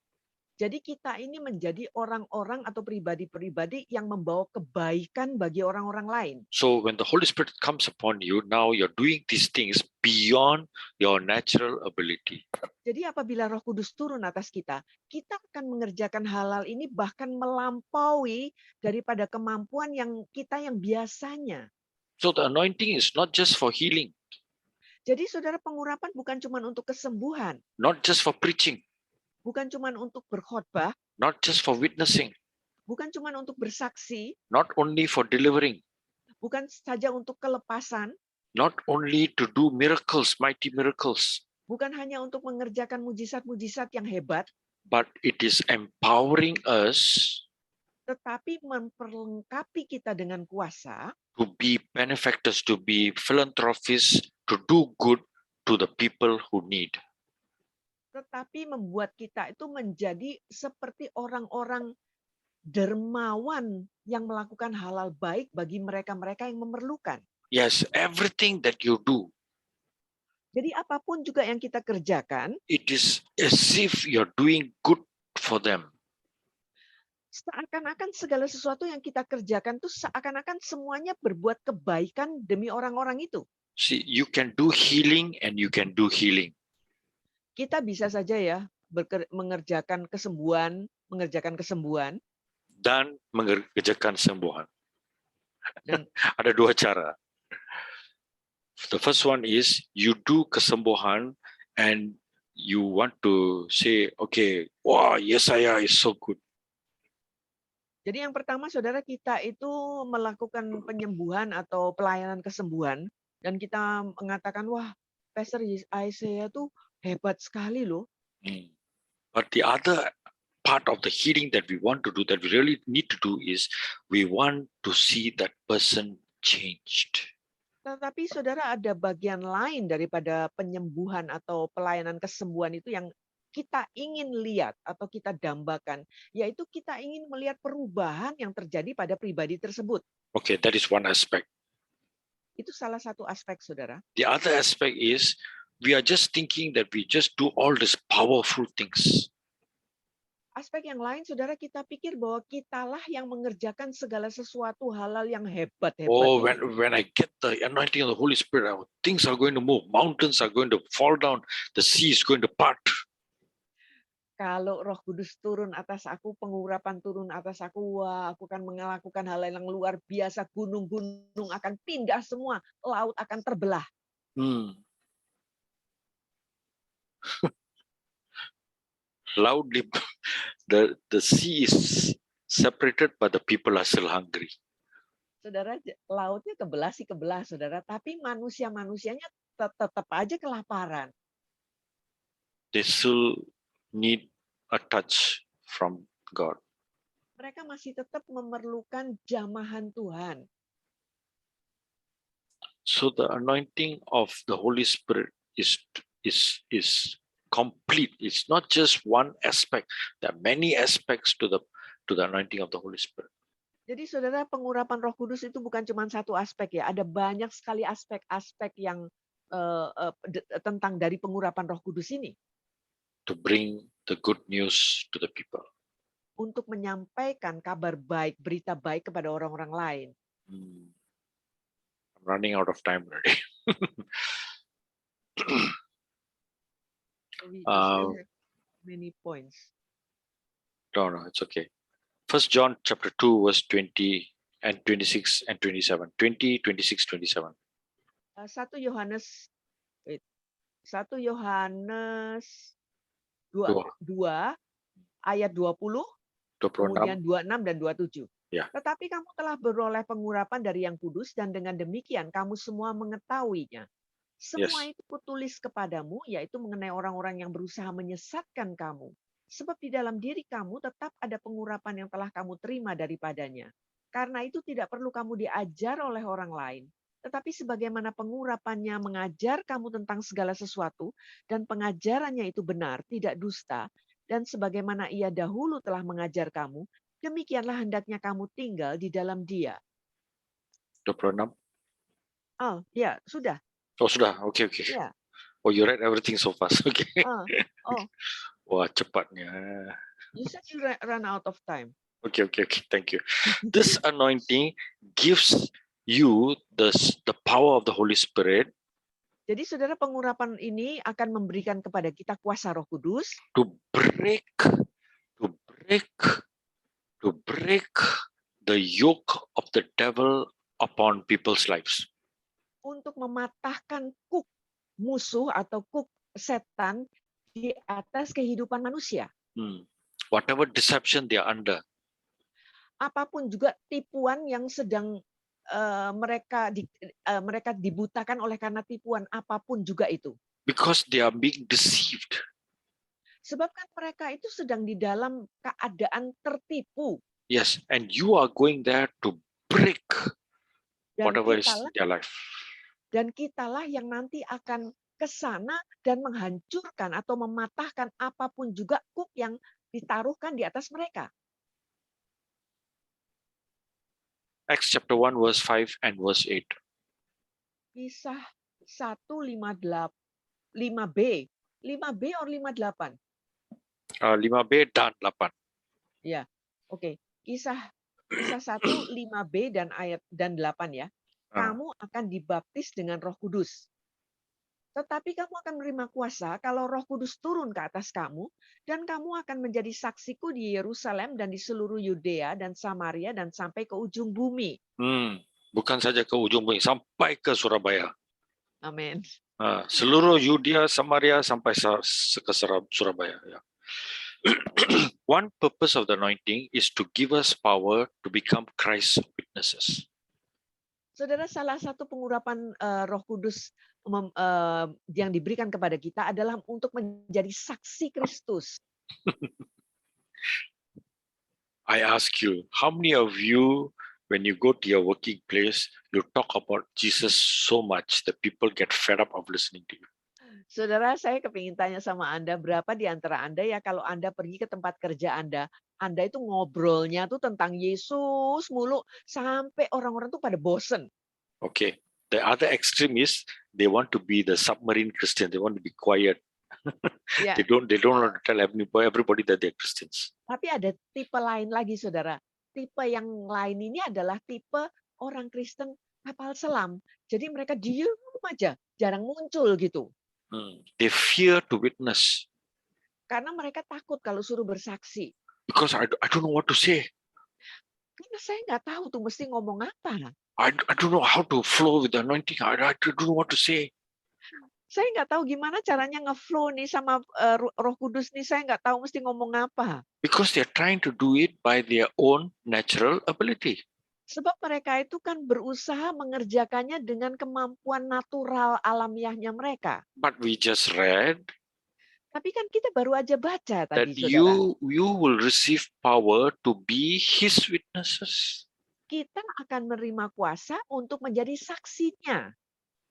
Jadi kita ini menjadi orang-orang atau pribadi-pribadi yang membawa kebaikan bagi orang-orang lain. So when the Holy Spirit comes upon you, now you're doing these things beyond your natural ability. Jadi apabila Roh Kudus turun atas kita, kita akan mengerjakan hal-hal ini bahkan melampaui daripada kemampuan yang kita yang biasanya. So the anointing is not just for healing. Jadi saudara, pengurapan bukan cuma untuk kesembuhan, not just for preaching, bukan cuma untuk berkhotbah, not just for witnessing, bukan cuma untuk bersaksi, not only for delivering, bukan saja untuk kelepasan, not only to do miracles, mighty miracles, bukan hanya untuk mengerjakan mujizat-mujizat yang hebat, but it is empowering us tetapi memperlengkapi kita dengan kuasa to be benefactors, to be philanthropists, to do good to the people who need. tetapi membuat kita itu menjadi seperti orang-orang dermawan yang melakukan hal-hal baik bagi mereka-mereka yang memerlukan. Yes, everything that you do, Jadi apapun juga yang kita kerjakan, it is as if you're doing good for them. seakan-akan segala sesuatu yang kita kerjakan itu seakan-akan semuanya berbuat kebaikan demi orang-orang itu. See, you can do healing and you can do healing. Kita bisa saja ya mengerjakan kesembuhan, Dan mengerjakan sembuhan. Dan- Ada dua cara. The first one is you do kesembuhan and you want to say, okay, wow, Yesaya is so good. Jadi yang pertama saudara, kita itu melakukan penyembuhan atau pelayanan kesembuhan dan kita mengatakan, wah, Pastor Isaiah tuh hebat sekali loh. But the other part of the healing that we want to do, that we really need to do, is we want to see that person changed. Tetapi saudara, ada bagian lain daripada penyembuhan atau pelayanan kesembuhan itu yang kita ingin lihat atau kita dambakan, yaitu kita ingin melihat perubahan yang terjadi pada pribadi tersebut. Okay, that is one aspect. Itu salah satu aspek, saudara. The other aspect is we are just thinking that we just do all these powerful things. Aspek yang lain, saudara, kita pikir bahwa kitalah yang mengerjakan segala sesuatu hal-hal yang hebat-hebat. Oh, itu. when I get the anointing of the Holy Spirit, things are going to move. Mountains are going to fall down. The sea is going to part. Kalau Roh Kudus turun atas aku, pengurapan turun atas aku, wah, aku akan melakukan hal yang luar biasa. Gunung-gunung akan pindah semua, laut akan terbelah. Loudly, the sea is separated, but the people are still hungry. Saudara, lautnya kebelah, saudara. Tapi manusia-manusianya tetap aja kelaparan. They still need a touch from God. Mereka masih tetap memerlukan jamahan Tuhan. So the anointing of the Holy Spirit is complete. It's not just one aspect. There are many aspects to the anointing of the Holy Spirit. Jadi saudara, pengurapan Roh Kudus itu bukan cuma satu aspek ya. Ada banyak sekali aspek-aspek yang tentang dari pengurapan Roh Kudus ini. To bring the good news to the people. Untuk menyampaikan kabar baik, berita baik kepada orang-orang lain. I'm running out of time already. We still have many points. No, it's okay. 1 John chapter 2 verse 20 and 26 and 27. 20, 26, 27. 1 Yohanes 2 ayat 20, 26. kemudian 26 dan 27. Ya. Tetapi kamu telah beroleh pengurapan dari Yang Kudus dan dengan demikian kamu semua mengetahuinya. Semua itu kutulis kepadamu, yaitu mengenai orang-orang yang berusaha menyesatkan kamu. Sebab di dalam diri kamu tetap ada pengurapan yang telah kamu terima daripadanya. Karena itu tidak perlu kamu diajar oleh orang lain. Tetapi sebagaimana pengurapannya mengajar kamu tentang segala sesuatu, dan pengajarannya itu benar, tidak dusta, dan sebagaimana ia dahulu telah mengajar kamu, demikianlah hendaknya kamu tinggal di dalam dia. 26. Oh, ya, sudah. Oh, sudah. Okay. Ya. Oh, you read everything so fast. Okay. Oh. Wah, cepatnya. You said you run out of time. Okay. Thank you. This anointing gives you the power of the Holy Spirit. Jadi saudara, pengurapan ini akan memberikan kepada kita kuasa Roh Kudus to break the yoke of the devil upon people's lives. Untuk mematahkan kuk musuh atau kuk setan di atas kehidupan manusia. Whatever deception they are under, Apapun juga tipuan yang sedang mereka dibutakan oleh karena tipuan apapun juga itu. because they are being deceived. Sebab kan mereka itu sedang di dalam keadaan tertipu. Yes, and you are going there to break Dan whatever is kitalah, in their life. dan kitalah yang nanti akan ke sana dan menghancurkan atau mematahkan apapun juga kuk yang ditaruhkan di atas mereka. Acts chapter 1 verse 5 and verse 8. Kisah 1:5b. 5b or 58? 5b dan 8. Ya, oke. Kisah 1, 5b dan 8 ya. Kamu akan dibaptis dengan Roh Kudus. Tetapi kamu akan menerima kuasa kalau Roh Kudus turun ke atas kamu, dan kamu akan menjadi saksiku di Yerusalem dan di seluruh Yudea dan Samaria dan sampai ke ujung bumi. Bukan saja ke ujung bumi, sampai ke Surabaya. Amin. Seluruh Yudea, Samaria sampai ke Surabaya. Ya. One purpose of the anointing is to give us power to become Christ's witnesses. Saudara, salah satu pengurapan Roh Kudus yang diberikan kepada kita adalah untuk menjadi saksi Kristus. I ask you, how many of you, when you go to your working place, you talk about Jesus so much that people get fed up of listening to you? Saudara, saya kepingin tanya sama Anda, berapa di antara Anda ya kalau Anda pergi ke tempat kerja Anda itu ngobrolnya tuh tentang Yesus mulu sampai orang-orang tuh pada bosen. Okay. The other extreme is they want to be the submarine Christian. They want to be quiet. Ya, They don't want to tell everybody that they're Christians. tapi ada tipe lain lagi, saudara. Tipe yang lain ini adalah tipe orang Kristen kapal selam. Jadi mereka diem aja, jarang muncul gitu. They fear to witness. Karena mereka takut kalau suruh bersaksi. Because I don't know what to say. Karena saya nggak tahu tuh mesti ngomong apa. I don't know how to flow with the anointing. I don't know what to say. Saya nggak tahu gimana caranya nge-flow nih sama Roh Kudus nih. Saya nggak tahu mesti ngomong apa. Because they're trying to do it by their own natural ability. Sebab mereka itu kan berusaha mengerjakannya dengan kemampuan natural alamiahnya mereka. But we just read Tapi kan kita baru aja baca that tadi, saudara. you will receive power to be His witnesses. Kita akan menerima kuasa untuk menjadi saksinya.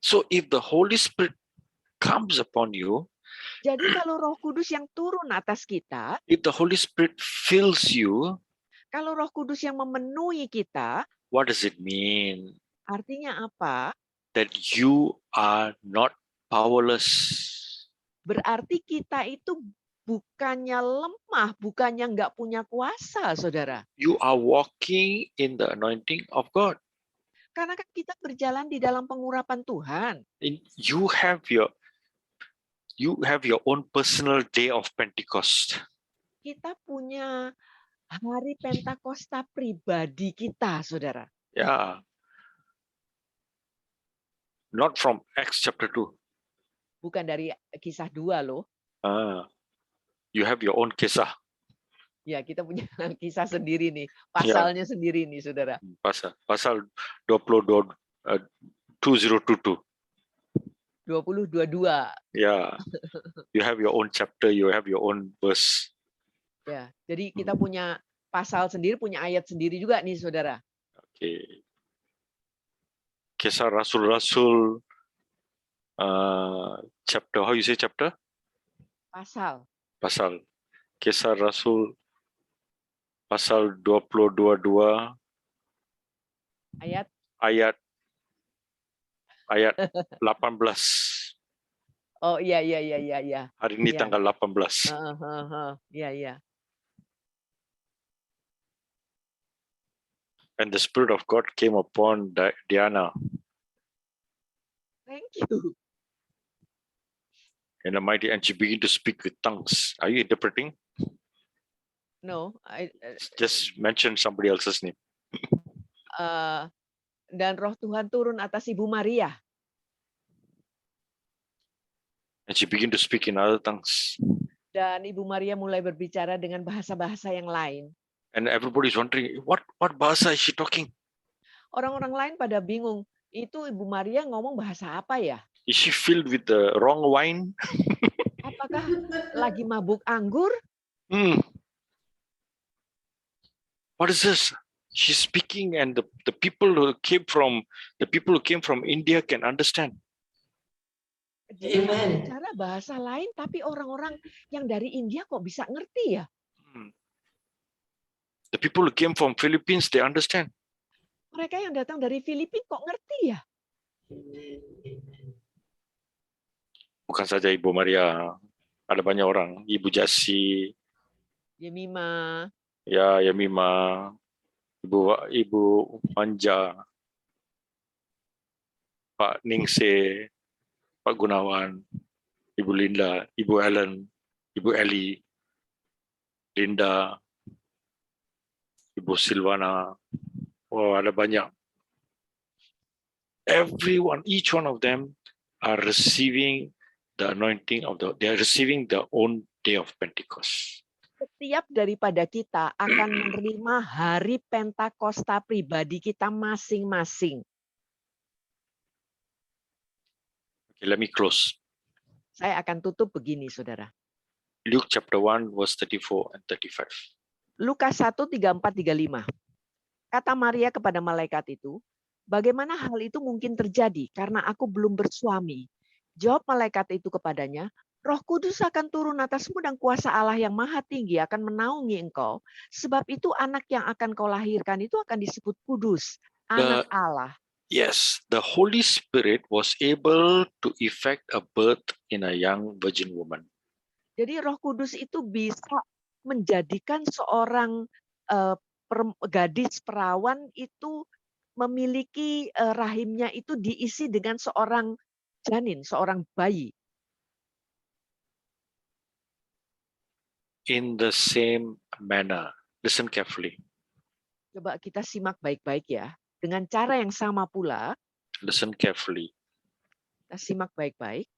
So if the Holy Spirit comes upon you, Jadi kalau Roh Kudus yang turun atas kita, if the Holy Spirit fills you, kalau Roh Kudus yang memenuhi kita, what does it mean? artinya apa? That you are not powerless. Berarti kita itu bukannya lemah, bukannya nggak punya kuasa, saudara. You are walking in the anointing of God. Karena kan kita berjalan di dalam pengurapan Tuhan. You have your own personal day of Pentecost. Kita punya hari Pentakosta pribadi kita, saudara. Yeah. Not from Acts chapter 2. Bukan dari kisah 2 loh. You have your own kisah. Ya, kita punya kisah sendiri nih. Pasalnya sendiri nih, saudara. Pasal 2022. 20:22. Yeah. You have your own chapter, you have your own verse. Ya, jadi kita punya pasal sendiri, punya ayat sendiri juga nih, saudara. Okay. Kisah Rasul-Rasul chapter, how you say chapter? Pasal. Kisah Rasul pasal 22 Ayat ayat 18. Oh iya. Hari ini Iya. tanggal 18. Iya. And the Spirit of God came upon Diana Thank you. in the mighty, and she began to speak with tongues. Are you interpreting? No, Just mention somebody else's name. dan Roh Tuhan turun atas Ibu Maria. And she began to speak in other tongues. Dan Ibu Maria mulai berbicara dengan bahasa-bahasa yang lain. And everybody's wondering, what bahasa is she talking? Orang-orang lain pada bingung, itu Ibu Maria ngomong bahasa apa ya? Is she filled with the wrong wine? Apakah lagi mabuk anggur? What is this? She's speaking, and the people who came from India can understand. Dia Amen. bicara bahasa lain, tapi orang-orang yang dari India kok bisa ngerti ya? The people who came from Philippines, they understand. Mereka yang datang dari Filipina kok ngerti ya? Amen. Amen. Bukan saja Ibu Maria, ada banyak orang. Ibu Jasi, Yemima, ya Yamima, Ibu Manja, Pak Ningse, Pak Gunawan, Ibu Linda, Ibu Ellen, Ibu Eli, Linda, Ibu Silvana. Oh, ada banyak. Everyone, each one of them are receiving the anointing they are receiving their own day of Pentecost. setiap daripada kita akan menerima hari Pentakosta pribadi kita masing-masing. Okay, let me close. Saya akan tutup begini, saudara. Luke chapter 1, verse 34 and 35. Lukas 1, 34, 35. Kata Maria kepada malaikat itu, bagaimana hal itu mungkin terjadi karena aku belum bersuami? Jawab malaikat itu kepadanya, Roh Kudus akan turun atasmu dan kuasa Allah yang maha tinggi akan menaungi engkau. Sebab itu anak yang akan kau lahirkan itu akan disebut kudus, anak Allah. Yes, the Holy Spirit was able to effect a birth in a young virgin woman. Jadi Roh Kudus itu bisa menjadikan seorang gadis perawan itu memiliki rahimnya itu diisi dengan seorang janin, seorang bayi. In the same manner, listen carefully. Coba kita simak baik-baik ya. Dengan cara yang sama pula, Listen carefully. kita simak baik-baik.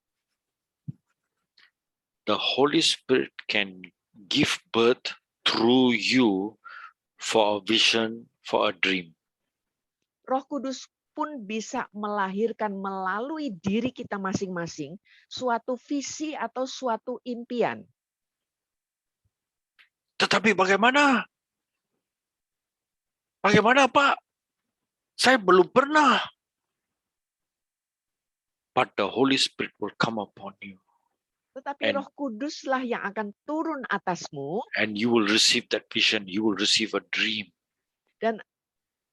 The Holy Spirit can give birth through you for a vision, for a dream. Roh Kudus pun bisa melahirkan melalui diri kita masing-masing suatu visi atau suatu impian. Tetapi bagaimana? Bagaimana, Pak? Saya belum pernah. But the Holy Spirit will come upon you. Tetapi Roh Kuduslah yang akan turun atasmu. And you will receive that vision. You will receive a dream. Dan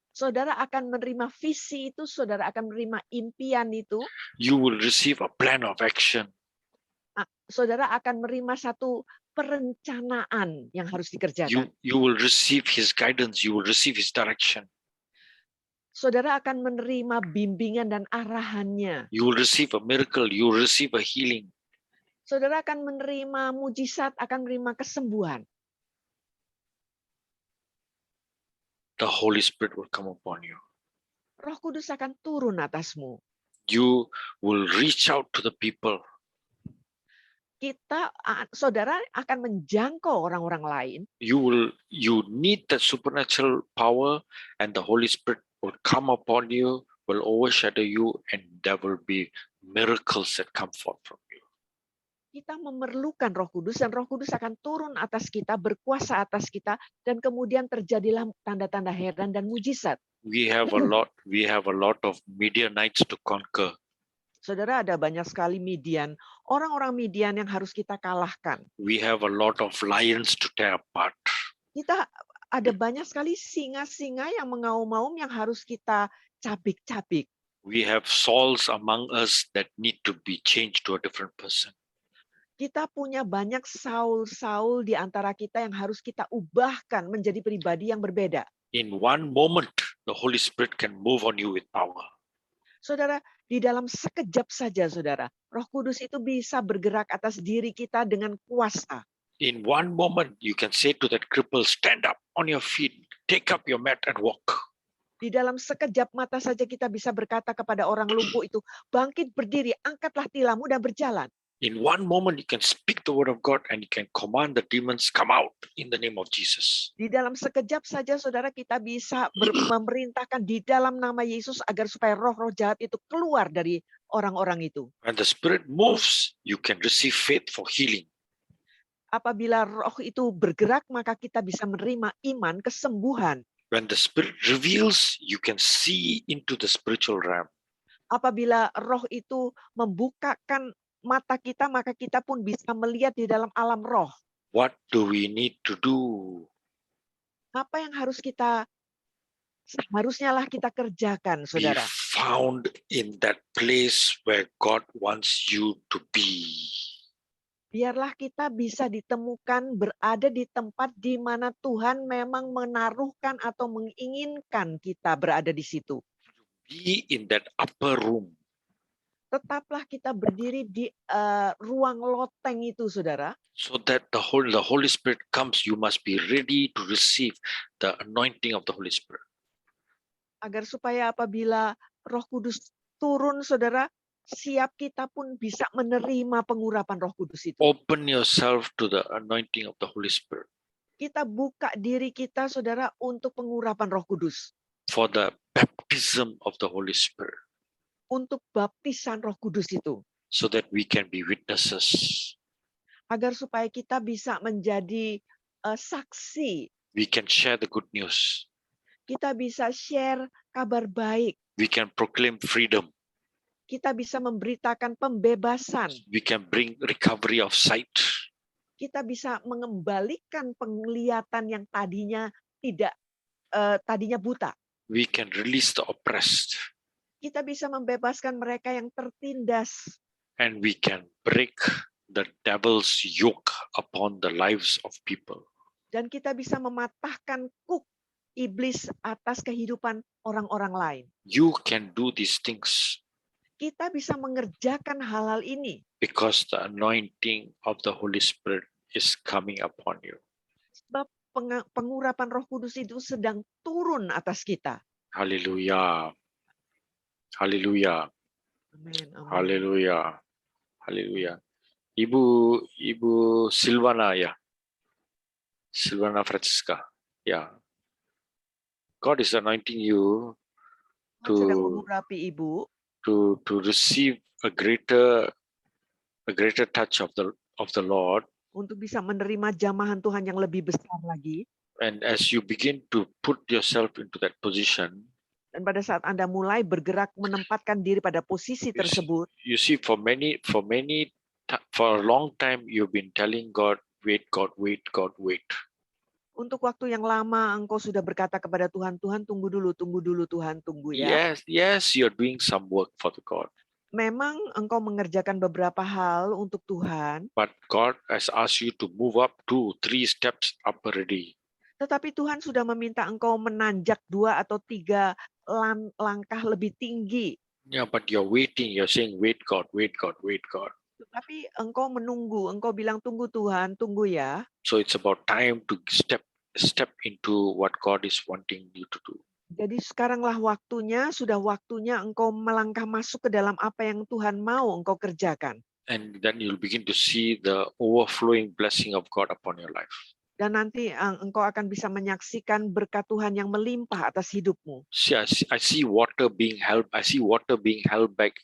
saudara akan menerima visi itu, saudara akan menerima impian itu. You will receive a plan of action. Saudara akan menerima satu perencanaan yang harus dikerjakan. You will receive His guidance. You will receive His direction. Saudara akan menerima bimbingan dan arahannya. You will receive a miracle. You will receive a healing. Saudara akan menerima mujizat, akan menerima kesembuhan. The Holy Spirit will come upon you. Roh Kudus akan turun atasmu. You will reach out to the people. Saudara akan menjangkau orang-orang lain. You need that supernatural power, and the Holy Spirit will come upon you, will overshadow you, and there will be miracles that come forth from you. Kita memerlukan Roh Kudus, dan Roh Kudus akan turun atas kita, berkuasa atas kita, dan kemudian terjadilah tanda-tanda heran dan mujizat. We have a lot of Midianites to conquer. Saudara, ada banyak sekali Midian, orang-orang Midian yang harus kita kalahkan. We have a lot of lions to tear apart. Kita ada banyak sekali singa-singa yang mengaum-aum yang harus kita cabik-cabik. We have Sauls among us that need to be changed to a different person. Kita punya banyak Saul-Saul di antara kita yang harus kita ubahkan menjadi pribadi yang berbeda. In one moment, the Holy Spirit can move on you with power. Saudara, di dalam sekejap saja, saudara, Roh Kudus itu bisa bergerak atas diri kita dengan kuasa. In one moment, you can say to that cripple, stand up on your feet, take up your mat and walk. Di dalam sekejap mata saja kita bisa berkata kepada orang lumpuh itu, bangkit berdiri, angkatlah tilammu dan berjalan. In one moment, you can speak the word of God and you can command the demons come out in the name of Jesus. Di dalam sekejap saja saudara kita bisa memerintahkan di dalam nama Yesus agar supaya roh-roh jahat itu keluar dari orang-orang itu. When the Spirit moves, you can receive faith for healing. Apabila roh itu bergerak, maka kita bisa menerima iman kesembuhan. When the Spirit reveals, you can see into the spiritual realm. Apabila roh itu membukakan mata kita, maka kita pun bisa melihat di dalam alam roh. What do we need to do? Apa yang seharusnya lah kita kerjakan, Be saudara. found in that place where God wants you to be. Biarlah kita bisa ditemukan berada di tempat di mana Tuhan memang menaruhkan atau menginginkan kita berada di situ. Be in that upper room. Tetaplah kita berdiri di ruang loteng itu, saudara. So that the Holy Spirit comes, you must be ready to receive the anointing of the Holy Spirit. Agar supaya apabila Roh Kudus turun, saudara, siap kita pun bisa menerima pengurapan Roh Kudus itu. Open yourself to the anointing of the Holy Spirit. Kita buka diri kita, saudara, untuk pengurapan Roh Kudus. For the baptism of the Holy Spirit. Untuk baptisan Roh Kudus itu. So that we can be witnesses. Agar supaya kita bisa menjadi saksi. We can share the good news. Kita bisa share kabar baik. We can proclaim freedom. Kita bisa memberitakan pembebasan. We can bring recovery of sight. Kita bisa mengembalikan penglihatan yang tadinya tadinya buta. We can release the oppressed. Kita bisa membebaskan mereka yang tertindas. And we can break the devil's yoke upon the lives of people. Dan kita bisa mematahkan kuk iblis atas kehidupan orang-orang lain. You can do these things. Kita bisa mengerjakan hal-hal ini. Because the anointing of the Holy Spirit is coming upon you. Sebab pengurapan Roh Kudus itu sedang turun atas kita. Hallelujah. Hallelujah. Amin. Hallelujah. Hallelujah. Ibu Silvana ya. Silvana Francisca. Ya. God is anointing you Sedang mengurapi ibu to receive a greater touch of the Lord. Untuk bisa menerima jamahan Tuhan yang lebih besar lagi. And as you begin to put yourself into that position, dan pada saat Anda mulai bergerak menempatkan diri pada posisi tersebut, you see for a long time you've been telling God, wait, God, wait, God, wait. Untuk waktu yang lama engkau sudah berkata kepada Tuhan, Tuhan tunggu dulu Tuhan, tunggu ya. Yes, you're doing some work for the God. Memang engkau mengerjakan beberapa hal untuk Tuhan. But God has asked you to move up 2-3 steps up already. Tetapi Tuhan sudah meminta engkau menanjak 2 atau 3 langkah lebih tinggi. Yeah, but you're waiting. You're saying, wait, God, wait, God, wait, God. Tetapi engkau menunggu. Engkau bilang, tunggu Tuhan, tunggu ya. So it's about time to step into what God is wanting you to do. Jadi sekaranglah waktunya, sudah waktunya engkau melangkah masuk ke dalam apa yang Tuhan mau engkau kerjakan. And then you'll begin to see the overflowing blessing of God upon your life. Dan nanti engkau akan bisa menyaksikan berkat Tuhan yang melimpah atas hidupmu. See, I see water being held. I see water being held back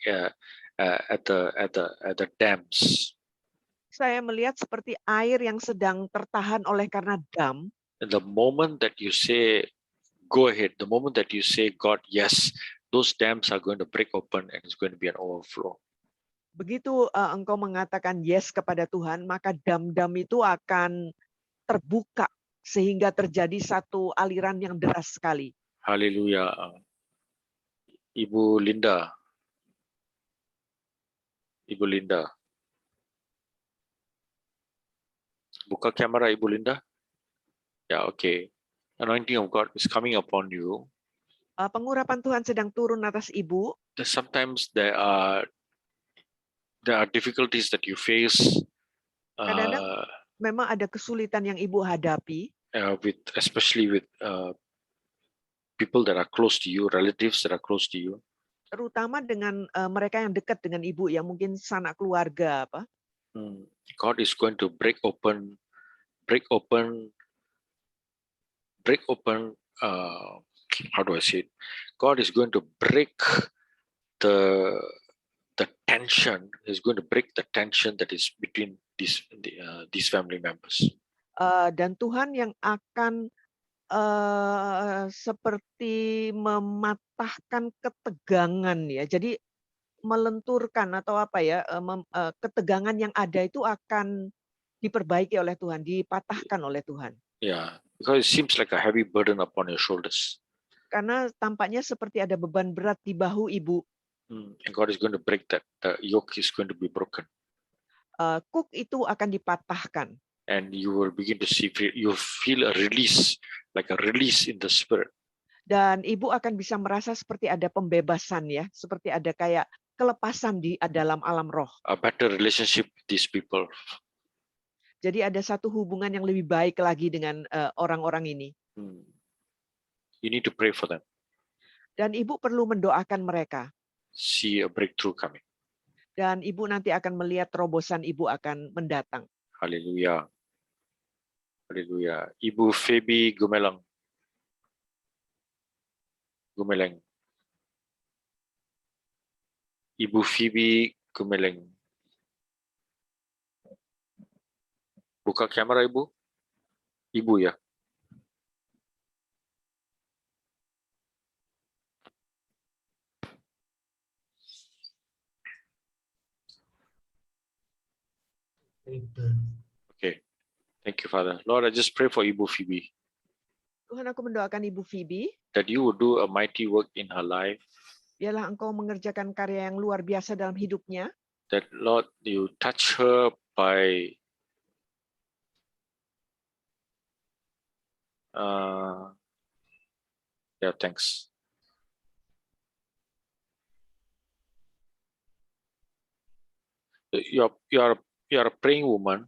at the dams. Saya melihat seperti air yang sedang tertahan oleh karena dam. And the moment that you say, go ahead. The moment that you say, God, yes, those dams are going to break open and it's going to be an overflow. Begitu engkau mengatakan yes kepada Tuhan, maka dam-dam itu akan terbuka sehingga terjadi satu aliran yang deras sekali. Haleluya. Ibu Linda. Buka kamera Ibu Linda. Ya, okay. Anointing of God is coming upon you. Pengurapan Tuhan sedang turun atas ibu. Sometimes there are difficulties that you face. Kadang-kadang memang ada kesulitan yang ibu hadapi. Especially with people that are close to you, relatives that are close to you. Terutama dengan mereka yang dekat dengan ibu, yang mungkin sanak keluarga apa. God is going to break open, how do I say it? God is going to break the tension. He's going to break the tension that is between these family members. Dan Tuhan yang akan seperti mematahkan ketegangan ya. Jadi melenturkan atau apa ya, ketegangan yang ada itu akan diperbaiki oleh Tuhan, dipatahkan oleh Tuhan. Yeah, because it seems like a heavy burden upon your shoulders. Karena tampaknya seperti ada beban berat di bahu ibu. And God is going to break that. The yoke is going to be broken. Kuk itu akan dipatahkan. And you will begin to see, you feel a release, like a release in the spirit. Dan ibu akan bisa merasa seperti ada pembebasan ya, seperti ada kayak kelepasan di dalam alam roh. A better relationship with these people. Jadi ada satu hubungan yang lebih baik lagi dengan orang-orang ini. You need to pray for them. Dan ibu perlu mendoakan mereka. See a breakthrough coming. Dan ibu nanti akan melihat terobosan ibu akan mendatang. Haleluya. Haleluya. Ibu Feby Gumeleng. Ibu Phoebe Gumeleng. Buka kamera ibu. Ibu ya. Okay. Thank you, Father. Lord, I just pray for Ibu Phoebe. Tuhan, aku mendoakan Ibu Phoebe. That you would do a mighty work in her life. Biarlah Engkau mengerjakan karya yang luar biasa dalam hidupnya. That Lord, you touch her by yeah, thanks. You are a praying woman.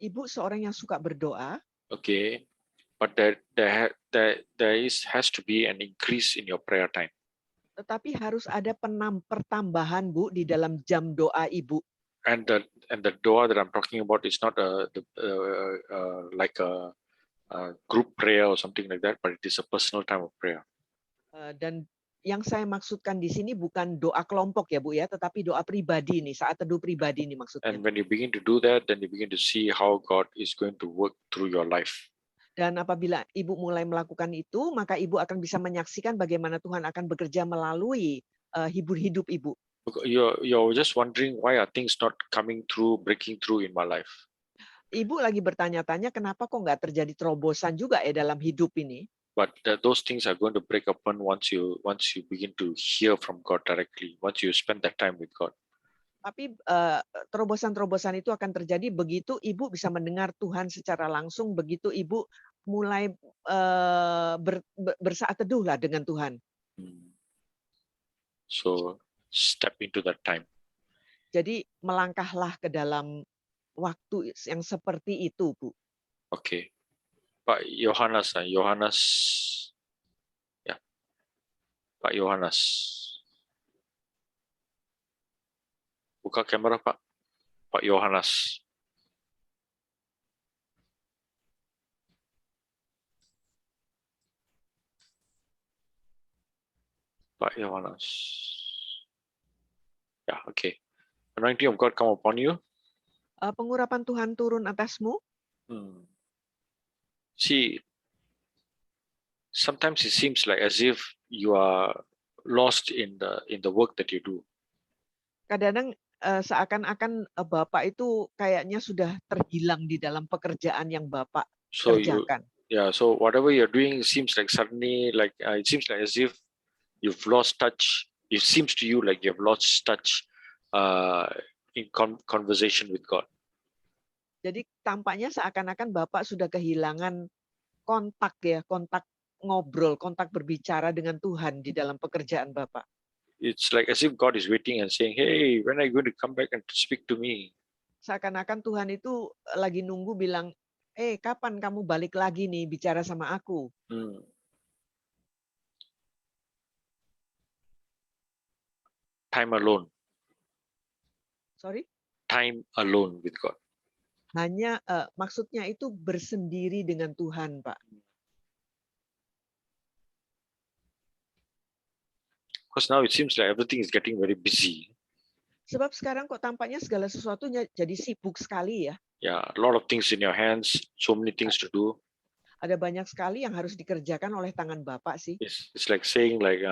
Ibu seorang yang suka berdoa. Okay, but there has to be an increase in your prayer time. Tetapi harus ada pertambahan Bu di dalam jam doa Ibu. And the doa that I'm talking about is not like a group prayer or something like that, but it is a personal time of prayer. Dan yang saya maksudkan di sini bukan doa kelompok ya Bu ya, tetapi doa pribadi nih, saat teduh pribadi nih maksudnya. And when you begin to do that, then you begin to see how God is going to work through your life. Dan apabila Ibu mulai melakukan itu, maka Ibu akan bisa menyaksikan bagaimana Tuhan akan bekerja melalui hidup Ibu. You're just wondering why are things not coming through, breaking through in my life. Ibu lagi bertanya-tanya kenapa kok nggak terjadi terobosan juga ya dalam hidup ini. But those things are going to break open once you begin to hear from God directly, once you spend that time with God. Tapi terobosan-terobosan itu akan terjadi begitu Ibu bisa mendengar Tuhan secara langsung, begitu Ibu mulai bersaat teduh lah dengan Tuhan. So step into that time. Jadi melangkahlah ke dalam waktu yang seperti itu, Bu. Oke. Pak Yohanes, ya. Pak Yohanes. Buka kamera, Pak. Pak Yohanes. Pak Yohanes. Ya, oke. Anointing of God come upon you. Pengurapan Tuhan turun atasmu. See, sometimes it seems like as if you are lost in the work that you do. Kadang-kadang seakan-akan Bapak itu kayaknya sudah terhilang di dalam pekerjaan yang Bapak kerjakan. So whatever you're doing seems like suddenly it seems like as if you've lost touch. It seems to you like you've lost touch in conversation with God. Jadi tampaknya seakan-akan Bapak sudah kehilangan kontak ngobrol, kontak berbicara dengan Tuhan di dalam pekerjaan Bapak. It's like as if God is waiting and saying, "Hey, when are you going to come back and speak to me?" Seakan-akan Tuhan itu lagi nunggu bilang, kapan kamu balik lagi nih bicara sama aku? Time alone. Sorry? time alone with God. Hanya maksudnya itu bersendiri dengan Tuhan, Pak. Because now it seems like everything is getting very busy. Sebab sekarang kok tampaknya segala sesuatunya jadi sibuk sekali ya. Yeah, a lot of things in your hands, so many things to do. Ada banyak sekali yang harus dikerjakan oleh tangan Bapak sih. It's like saying like,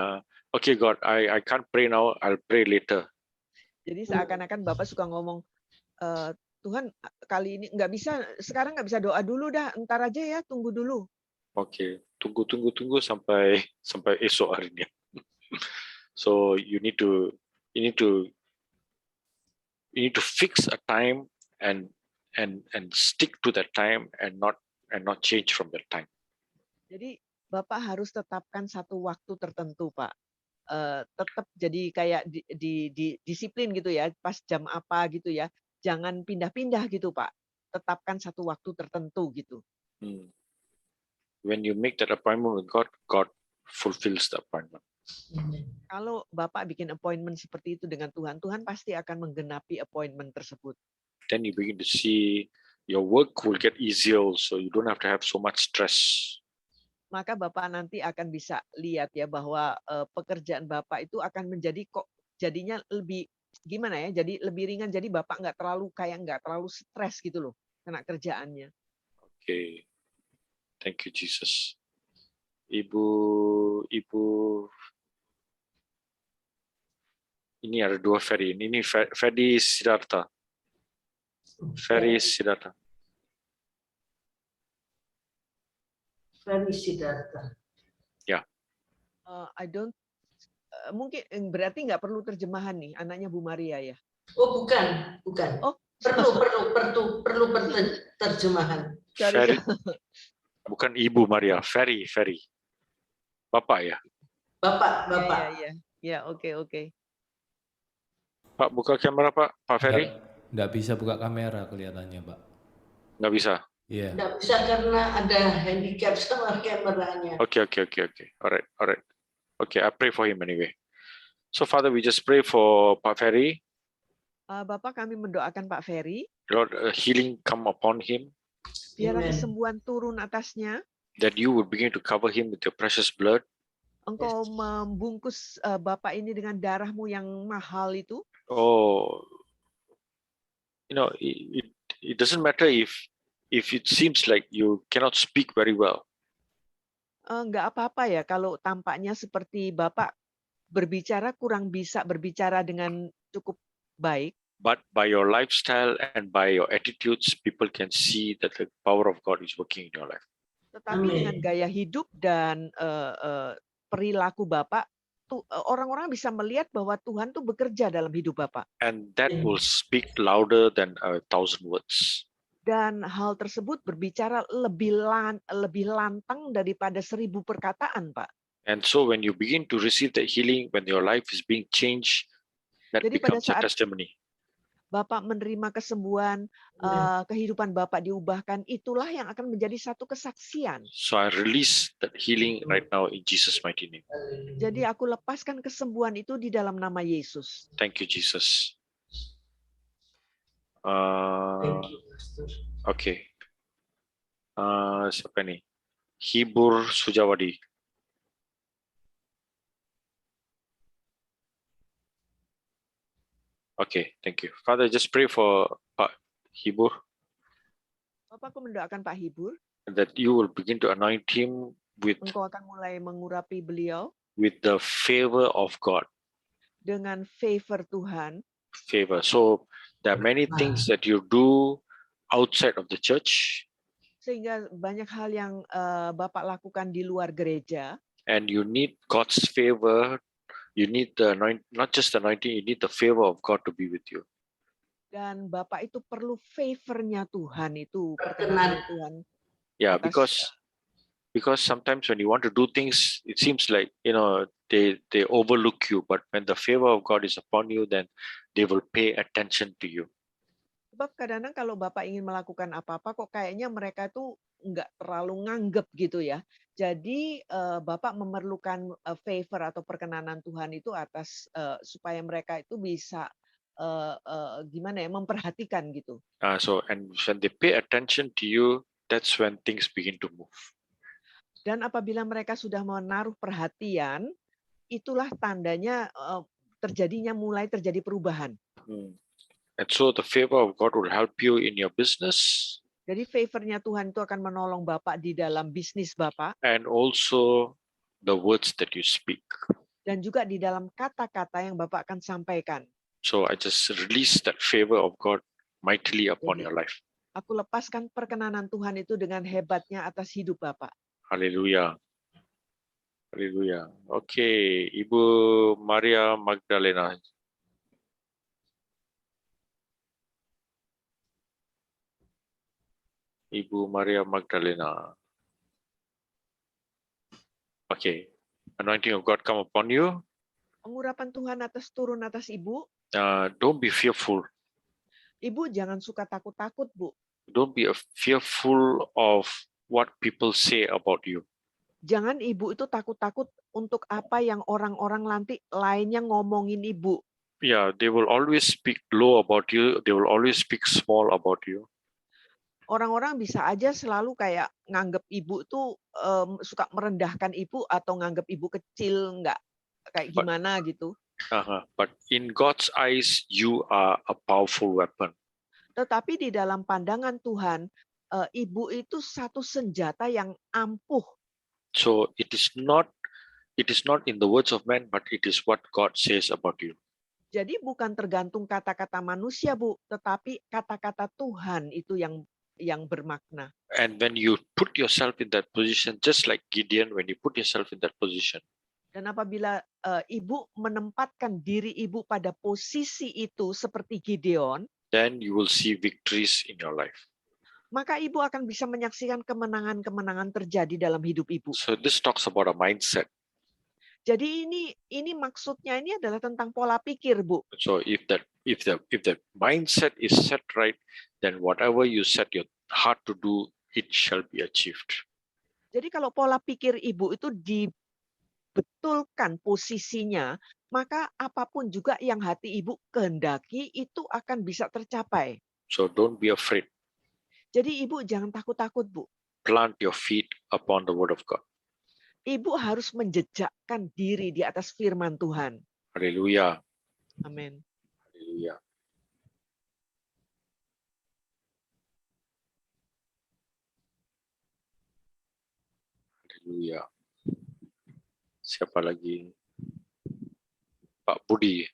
okay, God, I can't pray now. I'll pray later. Jadi seakan-akan Bapak suka ngomong, Tuhan kali ini nggak bisa, sekarang nggak bisa doa dulu dah, entar aja ya, tunggu dulu. Okay, tunggu sampai esok harinya. So you need to fix a time and stick to that time and not change from that time. Jadi Bapak harus tetapkan satu waktu tertentu, Pak. Tetap jadi kayak di disiplin gitu ya, pas jam apa gitu ya. Jangan pindah-pindah gitu, Pak. Tetapkan satu waktu tertentu gitu. When you make that appointment with God, God fulfills the appointment. Kalau Bapak bikin appointment seperti itu dengan Tuhan, Tuhan pasti akan menggenapi appointment tersebut. Then you begin to see your work will get easier also. You don't have to have so much stress. Maka Bapak nanti akan bisa lihat ya bahwa pekerjaan Bapak itu akan menjadi kok jadinya lebih gimana ya? Jadi lebih ringan. Jadi Bapak nggak terlalu stres gitu loh kena kerjaannya. Okay, thank you Jesus. Ibu, ini ada dua Ferry. Ini Ferry Siddhartha. Ferry Siddhartha. Ferry Siddhartha. Ya. I don't mungkin berarti nggak perlu terjemahan nih anaknya Bu Maria ya? Oh bukan. Oh Perlu terjemahan. Ferry. Bukan Ibu Maria, Ferry. Bapak ya? Bapak. Ya, oke. Pak, buka kamera Pak Ferry? Nggak bisa buka kamera kelihatannya, Pak. Nggak bisa? Iya. Nggak bisa karena ada handicap sama kameranya. Okay. Alright. Okay, I pray for him anyway. So Father, we just pray for Pak Ferry. Bapak kami mendoakan Pak Ferry. Lord, healing come upon him. Biarlah Amen. kesembuhan turun atasnya. That you would begin to cover him with your precious blood. Engkau membungkus Bapak ini dengan darahmu yang mahal itu. Oh, it doesn't matter if it seems like you cannot speak very well. Nggak apa-apa ya kalau tampaknya seperti Bapak kurang bisa berbicara dengan cukup baik. But by your lifestyle and by your attitudes, people can see that the power of God is working in your life. Tetapi dengan gaya hidup dan perilaku Bapak, orang-orang bisa melihat bahwa Tuhan tuh bekerja dalam hidup Bapak. And that will speak louder than 1,000 words. Dan hal tersebut berbicara lebih lantang daripada 1.000 perkataan, Pak. And so when you begin to receive the healing, when your life is being changed, that Jadi pada becomes a saat testimony. Bapak menerima kesembuhan, kehidupan Bapak diubahkan, itulah yang akan menjadi satu kesaksian. So I release that healing right now in Jesus' mighty name. Jadi aku lepaskan kesembuhan itu di dalam nama Yesus. Thank you, Jesus. Thank you, Pastor. Okay. Siapa ini? Hibur Sujawadi. Okay, thank you. Father, just pray for Pak Hibur Bapak, aku mendoakan Pak Hibur, that you will begin to anoint him with Engkau akan mulai mengurapi beliau the favor of God. dengan favor Tuhan. Favor. So there are many things that you do outside of the church, Sehingga banyak hal yang Bapak lakukan di luar gereja. and you need God's favor. You need the not just the anointing, you need the favor of God to be with you. Dan Bapak itu perlu favornya Tuhan, itu Perkenan. perkenanan Tuhan. Yeah, Atas, because sometimes when you want to do things, it seems like they overlook you. But when the favor of God is upon you, then they will pay attention to you. Sebab kadang-kadang kalau Bapak ingin melakukan apa-apa, kok kayaknya mereka tuh nggak terlalu nganggep gitu ya. Jadi Bapak memerlukan favor atau perkenanan Tuhan itu atas supaya mereka itu bisa gimana ya, memperhatikan gitu. And when they pay attention to you, that's when things begin to move. Dan apabila mereka sudah menaruh perhatian, itulah tandanya mulai terjadi perubahan. And so the favor of God will help you in your business Jadi favornya Tuhan itu akan menolong Bapak di dalam bisnis Bapak and also the words that you speak. dan juga di dalam kata-kata yang Bapak akan sampaikan. So I just release that favor of God mightily upon Jadi, your life. Aku lepaskan perkenanan Tuhan itu dengan hebatnya atas hidup Bapak. Haleluya. Haleluya. Oke, Ibu Maria Magdalena. Ibu Maria Magdalena. Okay. Anointing of God come upon you. Pengurapan Tuhan turun atas Ibu. Don't be fearful. Ibu jangan suka takut-takut, Bu. Don't be fearful of what people say about you. Jangan Ibu itu takut-takut untuk apa yang orang-orang lainnya ngomongin Ibu. Yeah, they will always speak low about you. They will always speak small about you. Orang-orang bisa aja selalu kayak nganggep Ibu tuh suka merendahkan Ibu atau nganggep Ibu kecil, nggak kayak gimana gitu. But in God's eyes, you are a powerful weapon. Tetapi di dalam pandangan Tuhan, Ibu itu satu senjata yang ampuh. So it is not in the words of man, but it is what God says about you. Jadi bukan tergantung kata-kata manusia, Bu, tetapi kata-kata Tuhan itu yang bermakna. And when you put yourself in that position, just like Gideon, when you put yourself in that position, dan apabila Ibu menempatkan diri Ibu pada posisi itu seperti Gideon, then you will see victories in your life. maka Ibu akan bisa menyaksikan kemenangan-kemenangan terjadi dalam hidup Ibu. So this talks about a mindset. Jadi ini maksudnya ini adalah tentang pola pikir, Bu. So if the mindset is set right, then whatever you set your heart to do, it shall be achieved. Jadi kalau pola pikir Ibu itu dibetulkan posisinya, maka apapun juga yang hati Ibu kehendaki itu akan bisa tercapai. So don't be afraid. Jadi Ibu jangan takut-takut, Bu. Plant your feet upon the word of God. Ibu harus menjejakkan diri di atas firman Tuhan. Hallelujah. Amin. Hallelujah. Hallelujah. Siapa lagi? Pak Budi.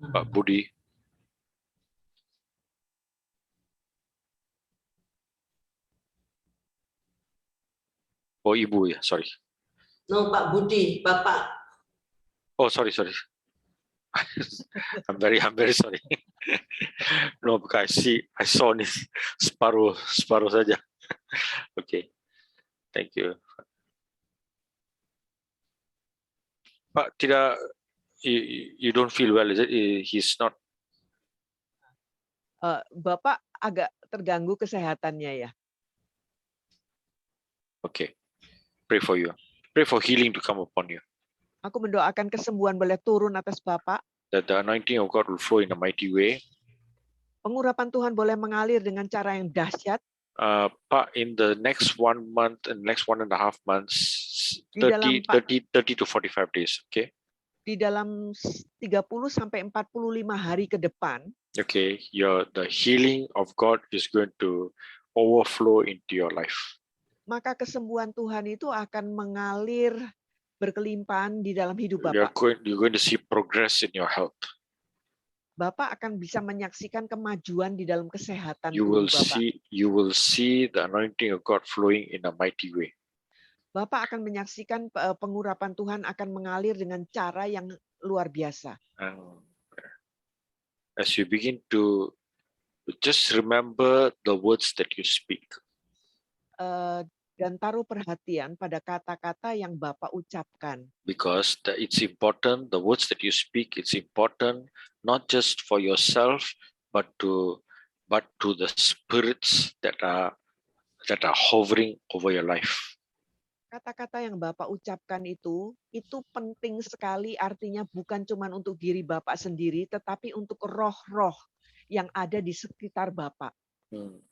Pak Budi. Oh, Ibu ya, sorry. No, Pak Budi, Bapak. Oh, sorry. I'm very sorry. No, because I saw this separuh saja. Okay, thank you. Pak, tidak, you don't feel well, is it? He's not. Bapak agak terganggu kesehatannya ya. Okay, pray for you. Pray for healing to come upon you. Aku mendoakan kesembuhan boleh turun atas Bapak. That the anointing of God will flow in a mighty way. Pengurapan Tuhan boleh mengalir dengan cara yang dahsyat. Pak, in the next 1 month and next 1.5 months, Di dalam, 30 to 45 days, okay? Di dalam 30 sampai 45 hari ke depan, okay, the healing of God is going to overflow into your life. Maka kesembuhan Tuhan itu akan mengalir berkelimpahan di dalam hidup Bapak. You're going to see progress in your health. Bapak akan bisa menyaksikan kemajuan di dalam kesehatan You will Bapak. see the anointing of God flowing in a mighty way. Bapak akan menyaksikan pengurapan Tuhan akan mengalir dengan cara yang luar biasa. As you begin to just remember the words that you speak. Dan taruh perhatian pada kata-kata yang Bapak ucapkan. Because it's important, the words that you speak, it's important not just for yourself, but to the spirits that are hovering over your life. Kata-kata yang Bapak ucapkan itu penting sekali, artinya bukan cuma untuk diri Bapak sendiri, tetapi untuk roh-roh yang ada di sekitar Bapak. Hmm.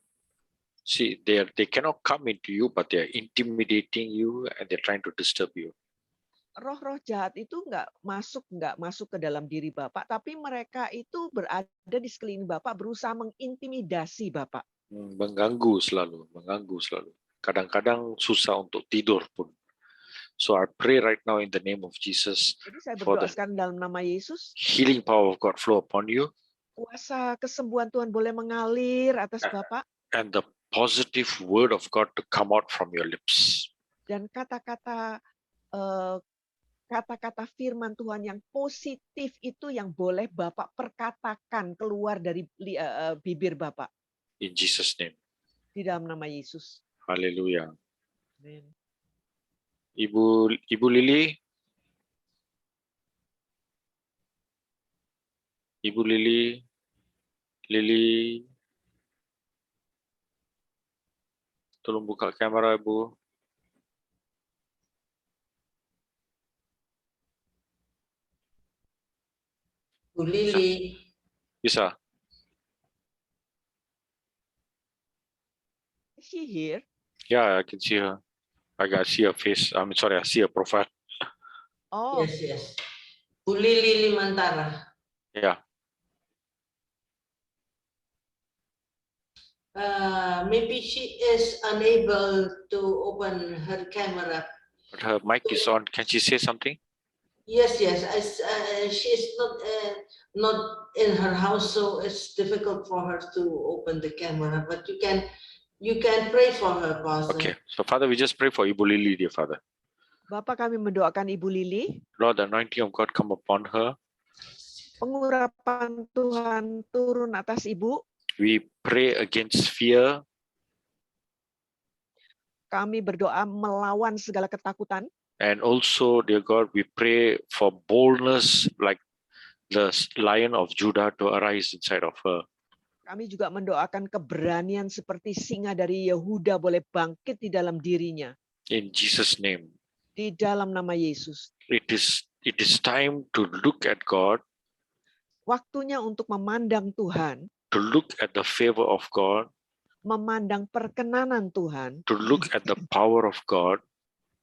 See, they cannot come into you, but they are intimidating you and they're trying to disturb you. Roh-roh jahat itu nggak masuk ke dalam diri Bapak, tapi mereka itu berada di sekeliling Bapak, berusaha mengintimidasi Bapak. Mengganggu selalu. Kadang-kadang susah untuk tidur pun. So I pray right now in the name of Jesus Jadi saya for berdoa the sekarang dalam nama Yesus, healing power of God flow upon you kuasa kesembuhan Tuhan boleh mengalir atas Bapak, and the positive word of God to come out from your lips. dan kata-kata firman Tuhan yang positif itu yang boleh Bapak perkatakan keluar dari bibir Bapak In Jesus' name. di dalam nama Yesus. Hallelujah. Amin. Ibu Lili. Ibu Lili. Tolong buka kamera, Ibu. Bu Lili, Bisa? Is she here? Yeah, I can see her. I can see her face. I see her profile. Oh, yes. Bu Lili Limantara. Yeah. Maybe she is unable to open her camera. But her mic is on. Can she say something? Yes. She is not in her house, so it's difficult for her to open the camera. But you can pray for her, Pastor. Okay. So, Father, we just pray for Ibu Lili, dear Father. Bapak, kami mendoakan Ibu Lili, Lord, the anointing of God come upon her. pengurapan Tuhan turun atas Ibu. We pray against fear. Kami berdoa melawan segala ketakutan. And also, dear God, we pray for boldness like the Lion of Judah to arise inside of her. Kami juga mendoakan keberanian seperti singa dari Yehuda boleh bangkit di dalam dirinya. In Jesus' name. Di dalam nama Yesus. It is time to look at God. Waktunya untuk memandang Tuhan. To look at the favor of God. Memandang perkenanan Tuhan. To look at the power of God.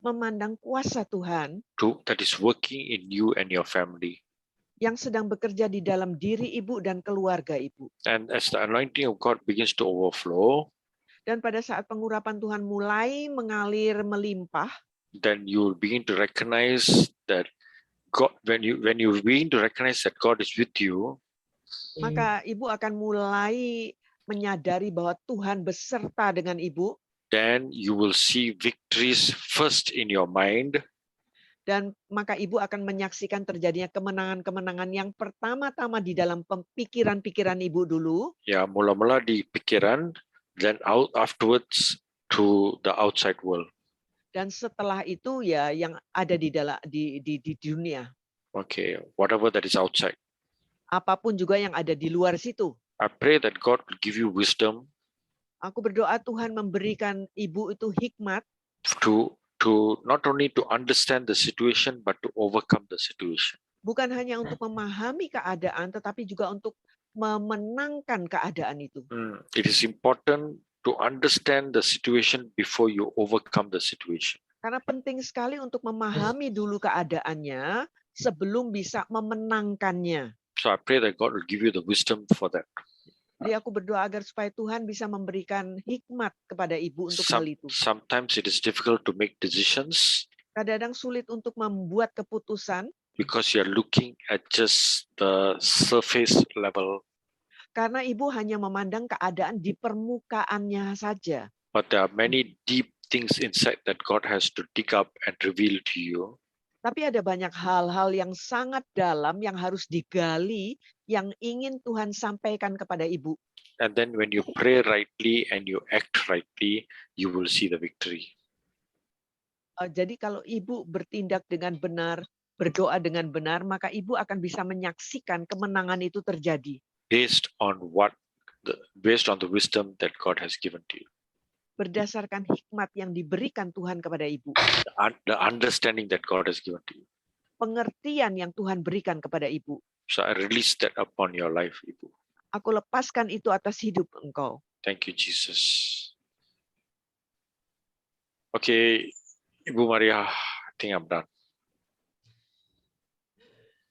Memandang kuasa Tuhan. That is working in you and your family. Yang sedang bekerja di dalam diri Ibu dan keluarga Ibu. And as the anointing of God begins to overflow. Dan pada saat pengurapan Tuhan mulai mengalir melimpah. Then you will begin to recognize that God, when you begin to recognize that God is with you, maka Ibu akan mulai menyadari bahwa Tuhan beserta dengan Ibu. Then you will see victories first in your mind. Dan maka Ibu akan menyaksikan terjadinya kemenangan-kemenangan yang pertama-tama di dalam pikiran-pikiran Ibu dulu. Ya, mula-mula di pikiran, then afterwards to the outside world. Dan setelah itu ya yang ada di dunia. Okay, whatever that is outside. Apapun juga yang ada di luar situ. I pray that God will give you wisdom. Aku berdoa Tuhan memberikan Ibu itu hikmat. To not only to understand the situation, but to overcome the situation. Bukan hanya untuk memahami keadaan, tetapi juga untuk memenangkan keadaan itu. It is important to understand the situation before you overcome the situation. Karena penting sekali untuk memahami dulu keadaannya sebelum bisa memenangkannya. So I pray that God will give you the wisdom for that. Jadi aku berdoa agar supaya Tuhan bisa memberikan hikmat kepada Ibu untuk hal itu. Sometimes it is difficult to make decisions. Kadang-kadang sulit untuk membuat keputusan. Because you are looking at just the surface level. Karena Ibu hanya memandang keadaan di permukaannya saja. But there are many deep things inside that God has to dig up and reveal to you. Tapi ada banyak hal-hal yang sangat dalam yang harus digali, yang ingin Tuhan sampaikan kepada Ibu. And then when you pray rightly and you act rightly, you will see the victory. Jadi kalau Ibu bertindak dengan benar, berdoa dengan benar, maka Ibu akan bisa menyaksikan kemenangan itu terjadi. Based on the wisdom that God has given to you. berdasarkan hikmat yang diberikan Tuhan kepada Ibu. the understanding that God has given to you. Pengertian yang Tuhan berikan kepada Ibu. So I release that upon your life, Ibu. Aku lepaskan itu atas hidup engkau. Thank you, Jesus. Okay, Ibu Maria, I think I'm done.